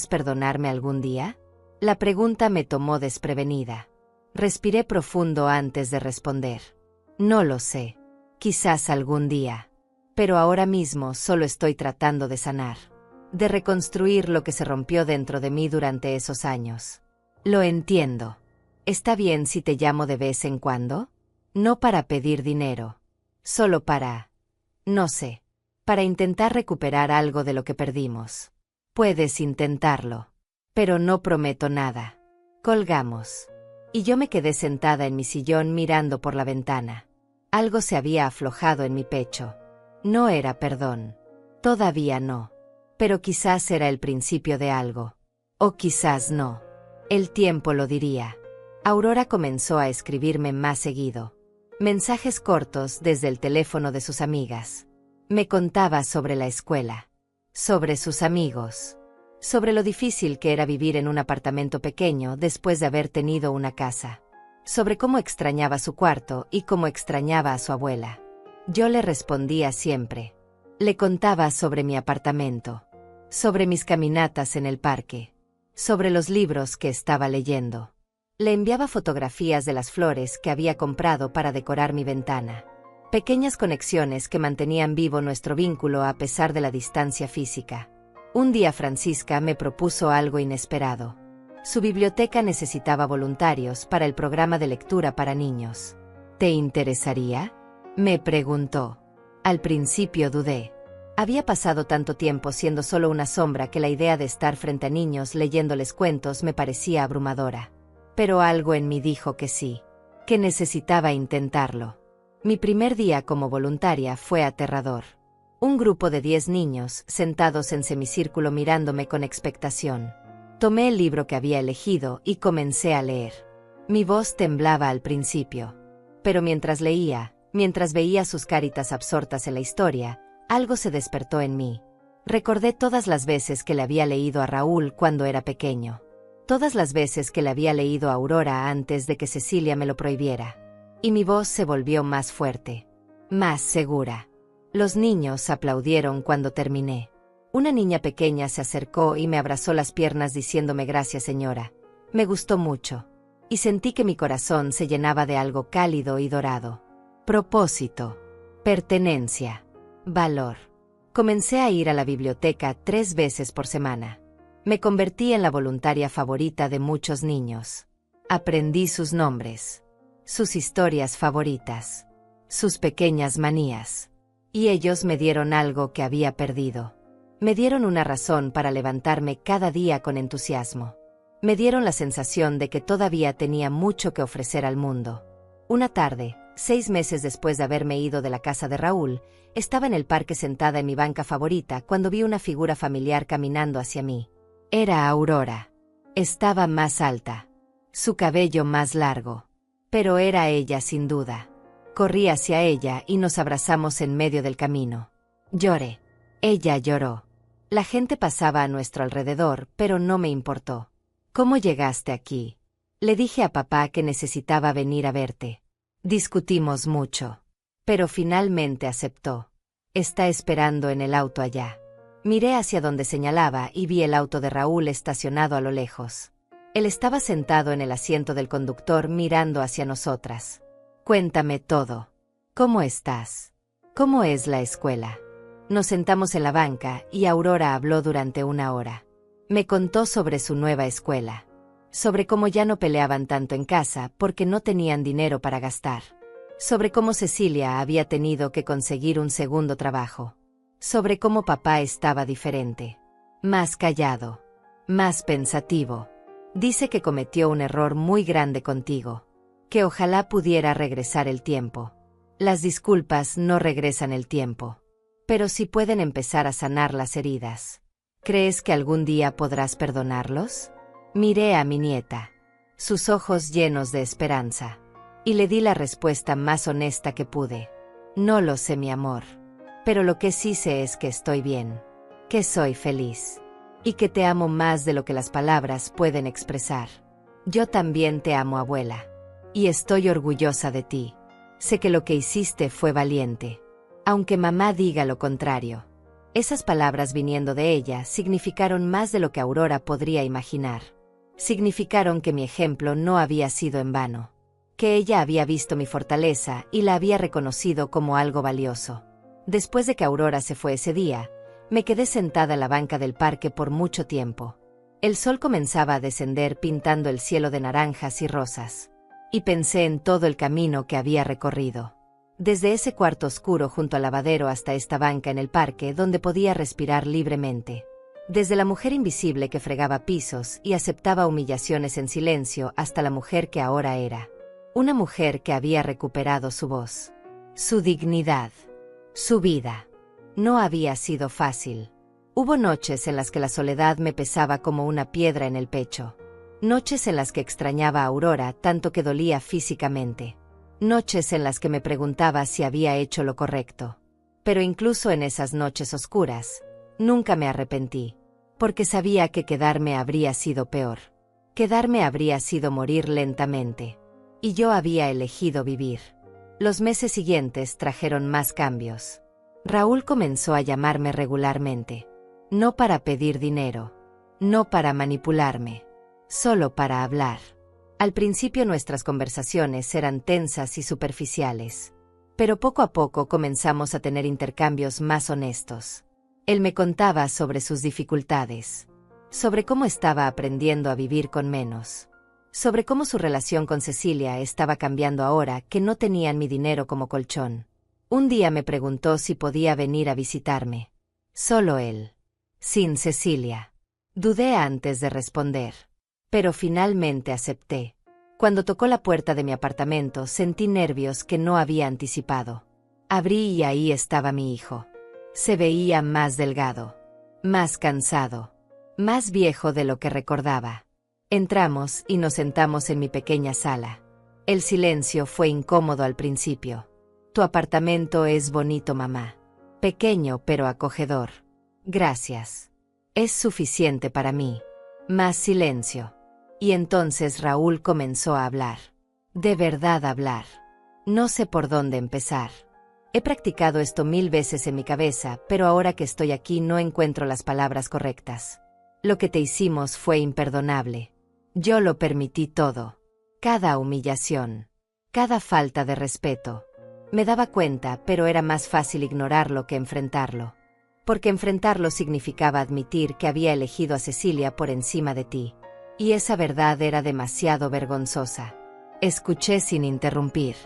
perdonarme algún día? La pregunta me tomó desprevenida. Respiré profundo antes de responder. No lo sé. Quizás algún día. Pero ahora mismo solo estoy tratando de sanar. De reconstruir lo que se rompió dentro de mí durante esos años. Lo entiendo. ¿Está bien si te llamo de vez en cuando? No para pedir dinero. Solo no sé. Para intentar recuperar algo de lo que perdimos. Puedes intentarlo. Pero no prometo nada. Colgamos. Y yo me quedé sentada en mi sillón mirando por la ventana. Algo se había aflojado en mi pecho. No era perdón. Todavía no. Pero quizás era el principio de algo. O quizás no. El tiempo lo diría. Aurora comenzó a escribirme más seguido. Mensajes cortos desde el teléfono de sus amigas. Me contaba sobre la escuela. Sobre sus amigos. Sobre lo difícil que era vivir en un apartamento pequeño después de haber tenido una casa. Sobre cómo extrañaba su cuarto y cómo extrañaba a su abuela. Yo le respondía siempre. Le contaba sobre mi apartamento. Sobre mis caminatas en el parque. Sobre los libros que estaba leyendo. Le enviaba fotografías de las flores que había comprado para decorar mi ventana. Pequeñas conexiones que mantenían vivo nuestro vínculo a pesar de la distancia física. Un día Francisca me propuso algo inesperado. Su biblioteca necesitaba voluntarios para el programa de lectura para niños. ¿Te interesaría?, me preguntó. Al principio dudé. Había pasado tanto tiempo siendo solo una sombra que la idea de estar frente a niños leyéndoles cuentos me parecía abrumadora. Pero algo en mí dijo que sí, que necesitaba intentarlo. Mi primer día como voluntaria fue aterrador. Un grupo de 10 niños, sentados en semicírculo mirándome con expectación. Tomé el libro que había elegido y comencé a leer. Mi voz temblaba al principio. Pero mientras leía, mientras veía sus caritas absortas en la historia, algo se despertó en mí. Recordé todas las veces que le había leído a Raúl cuando era pequeño. Todas las veces que le había leído a Aurora antes de que Cecilia me lo prohibiera. Y mi voz se volvió más fuerte, más segura. Los niños aplaudieron cuando terminé. Una niña pequeña se acercó y me abrazó las piernas diciéndome gracias señora. Me gustó mucho. Y sentí que mi corazón se llenaba de algo cálido y dorado. Propósito. Pertenencia. Valor. Comencé a ir a la biblioteca 3 veces por semana. Me convertí en la voluntaria favorita de muchos niños. Aprendí sus nombres, sus historias favoritas, sus pequeñas manías. Y ellos me dieron algo que había perdido. Me dieron una razón para levantarme cada día con entusiasmo. Me dieron la sensación de que todavía tenía mucho que ofrecer al mundo. Una tarde, 6 meses después de haberme ido de la casa de Raúl, estaba en el parque sentada en mi banca favorita cuando vi una figura familiar caminando hacia mí. Era Aurora. Estaba más alta. Su cabello más largo. Pero era ella sin duda. Corrí hacia ella y nos abrazamos en medio del camino. Lloré. Ella lloró. La gente pasaba a nuestro alrededor, pero no me importó. ¿Cómo llegaste aquí? Le dije a papá que necesitaba venir a verte. Discutimos mucho. Pero finalmente aceptó. Está esperando en el auto allá. Miré hacia donde señalaba y vi el auto de Raúl estacionado a lo lejos. Él estaba sentado en el asiento del conductor mirando hacia nosotras. Cuéntame todo. ¿Cómo estás? ¿Cómo es la escuela? Nos sentamos en la banca y Aurora habló durante 1 hora. Me contó sobre su nueva escuela. Sobre cómo ya no peleaban tanto en casa porque no tenían dinero para gastar. Sobre cómo Cecilia había tenido que conseguir un segundo trabajo. Sobre cómo papá estaba diferente. Más callado. Más pensativo. Dice que cometió un error muy grande contigo. Que ojalá pudiera regresar el tiempo. Las disculpas no regresan el tiempo. Pero sí pueden empezar a sanar las heridas. ¿Crees que algún día podrás perdonarlos? Miré a mi nieta. Sus ojos llenos de esperanza. Y le di la respuesta más honesta que pude. No lo sé, mi amor. Pero lo que sí sé es que estoy bien. Que soy feliz. Y que te amo más de lo que las palabras pueden expresar. Yo también te amo, abuela. Y estoy orgullosa de ti. Sé que lo que hiciste fue valiente. Aunque mamá diga lo contrario. Esas palabras viniendo de ella significaron más de lo que Aurora podría imaginar. Significaron que mi ejemplo no había sido en vano. Que ella había visto mi fortaleza y la había reconocido como algo valioso. Después de que Aurora se fue ese día, me quedé sentada en la banca del parque por mucho tiempo. El sol comenzaba a descender pintando el cielo de naranjas y rosas. Y pensé en todo el camino que había recorrido. Desde ese cuarto oscuro junto al lavadero hasta esta banca en el parque donde podía respirar libremente. Desde la mujer invisible que fregaba pisos y aceptaba humillaciones en silencio hasta la mujer que ahora era. Una mujer que había recuperado su voz. Su dignidad. Su vida. No había sido fácil. Hubo noches en las que la soledad me pesaba como una piedra en el pecho. Noches en las que extrañaba a Aurora tanto que dolía físicamente. Noches en las que me preguntaba si había hecho lo correcto. Pero incluso en esas noches oscuras, nunca me arrepentí. Porque sabía que quedarme habría sido peor. Quedarme habría sido morir lentamente. Y yo había elegido vivir. Los meses siguientes trajeron más cambios. Raúl comenzó a llamarme regularmente. No para pedir dinero. No para manipularme. Solo para hablar. Al principio nuestras conversaciones eran tensas y superficiales. Pero poco a poco comenzamos a tener intercambios más honestos. Él me contaba sobre sus dificultades, sobre cómo estaba aprendiendo a vivir con menos, sobre cómo su relación con Cecilia estaba cambiando ahora que no tenían mi dinero como colchón. Un día me preguntó si podía venir a visitarme. Solo él. Sin Cecilia. Dudé antes de responder. Pero finalmente acepté. Cuando tocó la puerta de mi apartamento sentí nervios que no había anticipado. Abrí y ahí estaba mi hijo. Se veía más delgado, más cansado, más viejo de lo que recordaba. Entramos y nos sentamos en mi pequeña sala. El silencio fue incómodo al principio. Tu apartamento es bonito, mamá. Pequeño pero acogedor. Gracias. Es suficiente para mí. Más silencio. Y entonces Raúl comenzó a hablar. De verdad hablar. No sé por dónde empezar. He practicado esto 1000 veces en mi cabeza, pero ahora que estoy aquí no encuentro las palabras correctas. Lo que te hicimos fue imperdonable. Yo lo permití todo. Cada humillación. Cada falta de respeto. Me daba cuenta, pero era más fácil ignorarlo que enfrentarlo. Porque enfrentarlo significaba admitir que había elegido a Cecilia por encima de ti. Y esa verdad era demasiado vergonzosa. Escuché sin interrumpir.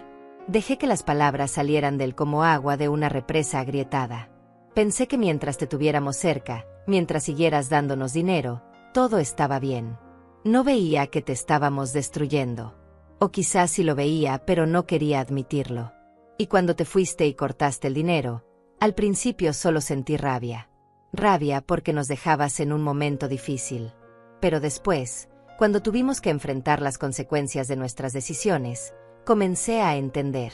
Dejé que las palabras salieran del como agua de una represa agrietada. Pensé que mientras te tuviéramos cerca, mientras siguieras dándonos dinero, todo estaba bien. No veía que te estábamos destruyendo. O quizás sí lo veía, pero no quería admitirlo. Y cuando te fuiste y cortaste el dinero, al principio solo sentí rabia. Rabia porque nos dejabas en un momento difícil. Pero después, cuando tuvimos que enfrentar las consecuencias de nuestras decisiones, comencé a entender.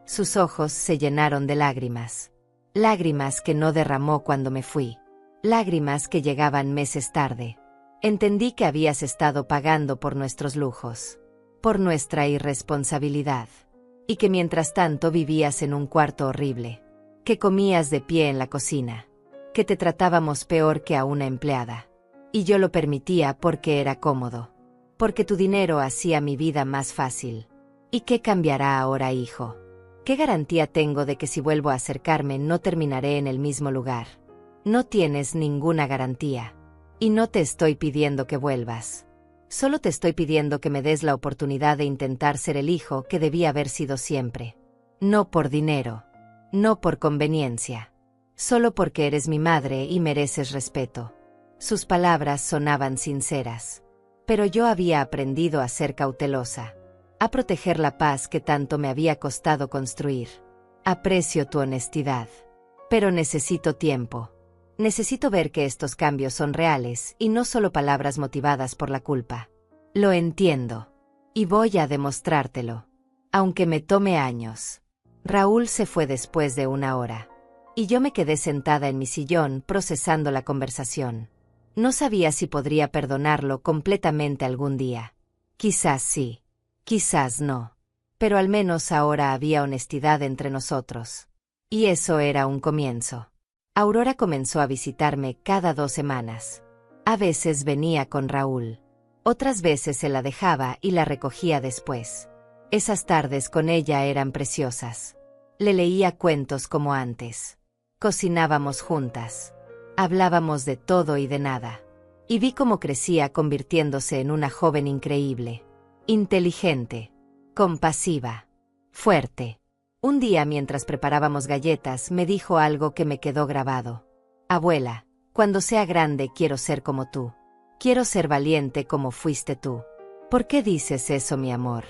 Sus ojos se llenaron de lágrimas. Lágrimas que no derramó cuando me fui. Lágrimas que llegaban meses tarde. Entendí que habías estado pagando por nuestros lujos. Por nuestra irresponsabilidad. Y que mientras tanto vivías en un cuarto horrible. Que comías de pie en la cocina. Que te tratábamos peor que a una empleada. Y yo lo permitía porque era cómodo. Porque tu dinero hacía mi vida más fácil. ¿Y qué cambiará ahora, hijo? ¿Qué garantía tengo de que si vuelvo a acercarme no terminaré en el mismo lugar? No tienes ninguna garantía. Y no te estoy pidiendo que vuelvas. Solo te estoy pidiendo que me des la oportunidad de intentar ser el hijo que debía haber sido siempre. No por dinero. No por conveniencia. Solo porque eres mi madre y mereces respeto. Sus palabras sonaban sinceras. Pero yo había aprendido a ser cautelosa. A proteger la paz que tanto me había costado construir. Aprecio tu honestidad. Pero necesito tiempo. Necesito ver que estos cambios son reales y no solo palabras motivadas por la culpa. Lo entiendo. Y voy a demostrártelo. Aunque me tome años. Raúl se fue después de 1 hora. Y yo me quedé sentada en mi sillón procesando la conversación. No sabía si podría perdonarlo completamente algún día. Quizás sí. Quizás no. Pero al menos ahora había honestidad entre nosotros. Y eso era un comienzo. Aurora comenzó a visitarme cada 2 semanas. A veces venía con Raúl. Otras veces se la dejaba y la recogía después. Esas tardes con ella eran preciosas. Le leía cuentos como antes. Cocinábamos juntas. Hablábamos de todo y de nada. Y vi cómo crecía convirtiéndose en una joven increíble. Inteligente. Compasiva. Fuerte. Un día mientras preparábamos galletas me dijo algo que me quedó grabado. Abuela, cuando sea grande quiero ser como tú. Quiero ser valiente como fuiste tú. ¿Por qué dices eso, mi amor?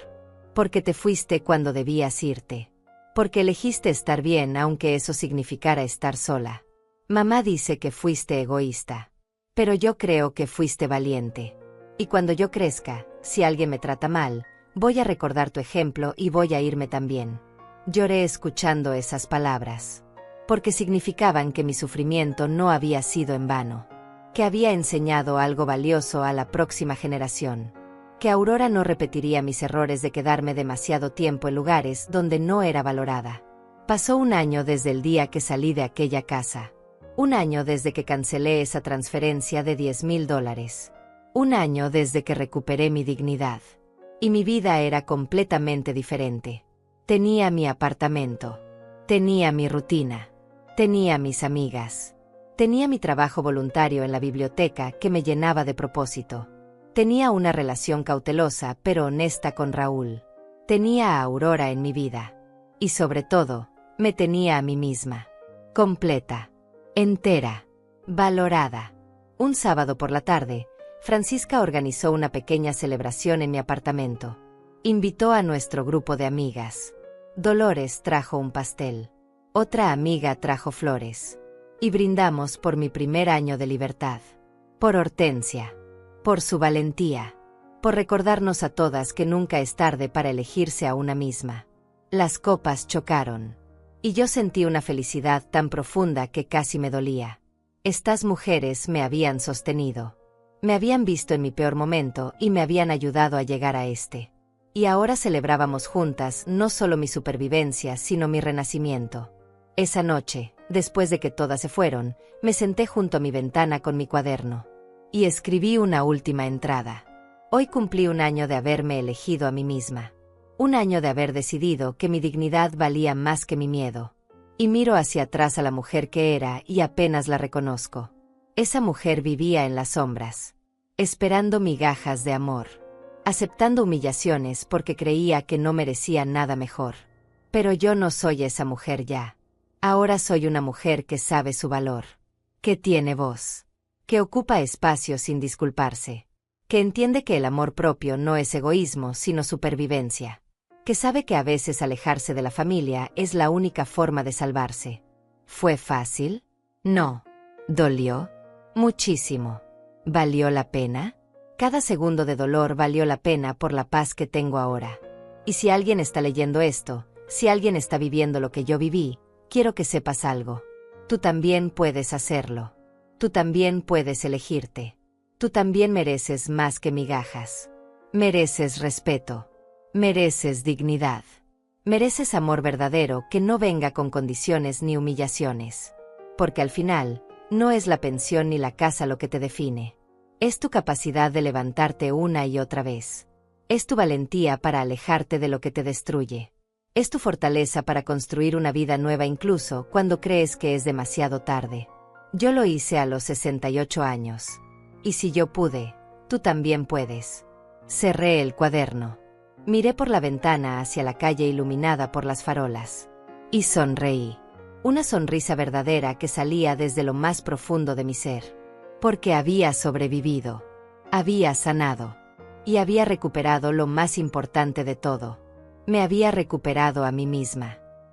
Porque te fuiste cuando debías irte. Porque elegiste estar bien aunque eso significara estar sola. Mamá dice que fuiste egoísta. Pero yo creo que fuiste valiente. Y cuando yo crezca, si alguien me trata mal, voy a recordar tu ejemplo y voy a irme también. Lloré escuchando esas palabras. Porque significaban que mi sufrimiento no había sido en vano. Que había enseñado algo valioso a la próxima generación. Que Aurora no repetiría mis errores de quedarme demasiado tiempo en lugares donde no era valorada. Pasó 1 año desde el día que salí de aquella casa. 1 año desde que cancelé esa transferencia de $10,000. 1 año desde que recuperé mi dignidad. Y mi vida era completamente diferente. Tenía mi apartamento. Tenía mi rutina. Tenía mis amigas. Tenía mi trabajo voluntario en la biblioteca que me llenaba de propósito. Tenía una relación cautelosa pero honesta con Raúl. Tenía a Aurora en mi vida. Y sobre todo, me tenía a mí misma. Completa. Entera. Valorada. Un sábado por la tarde, Francisca organizó una pequeña celebración en mi apartamento. Invitó a nuestro grupo de amigas. Dolores trajo un pastel. Otra amiga trajo flores. Y brindamos por mi primer año de libertad. Por Hortensia. Por su valentía. Por recordarnos a todas que nunca es tarde para elegirse a una misma. Las copas chocaron. Y yo sentí una felicidad tan profunda que casi me dolía. Estas mujeres me habían sostenido. Me habían visto en mi peor momento y me habían ayudado a llegar a este. Y ahora celebrábamos juntas no solo mi supervivencia, sino mi renacimiento. Esa noche, después de que todas se fueron, me senté junto a mi ventana con mi cuaderno. Y escribí una última entrada. Hoy cumplí un año de haberme elegido a mí misma. Un año de haber decidido que mi dignidad valía más que mi miedo. Y miro hacia atrás a la mujer que era y apenas la reconozco. Esa mujer vivía en las sombras, esperando migajas de amor, aceptando humillaciones porque creía que no merecía nada mejor. Pero yo no soy esa mujer ya. Ahora soy una mujer que sabe su valor, que tiene voz, que ocupa espacio sin disculparse, que entiende que el amor propio no es egoísmo sino supervivencia, que sabe que a veces alejarse de la familia es la única forma de salvarse. ¿Fue fácil? No. ¿Dolió? Muchísimo. ¿Valió la pena? Cada segundo de dolor valió la pena por la paz que tengo ahora. Y si alguien está leyendo esto, si alguien está viviendo lo que yo viví, quiero que sepas algo. Tú también puedes hacerlo. Tú también puedes elegirte. Tú también mereces más que migajas. Mereces respeto. Mereces dignidad. Mereces amor verdadero que no venga con condiciones ni humillaciones. Porque al final, no es la pensión ni la casa lo que te define. Es tu capacidad de levantarte una y otra vez. Es tu valentía para alejarte de lo que te destruye. Es tu fortaleza para construir una vida nueva incluso cuando crees que es demasiado tarde. Yo lo hice a los 68 años. Y si yo pude, tú también puedes. Cerré el cuaderno. Miré por la ventana hacia la calle iluminada por las farolas. Y sonreí. Una sonrisa verdadera que salía desde lo más profundo de mi ser. Porque había sobrevivido. Había sanado. Y había recuperado lo más importante de todo. Me había recuperado a mí misma.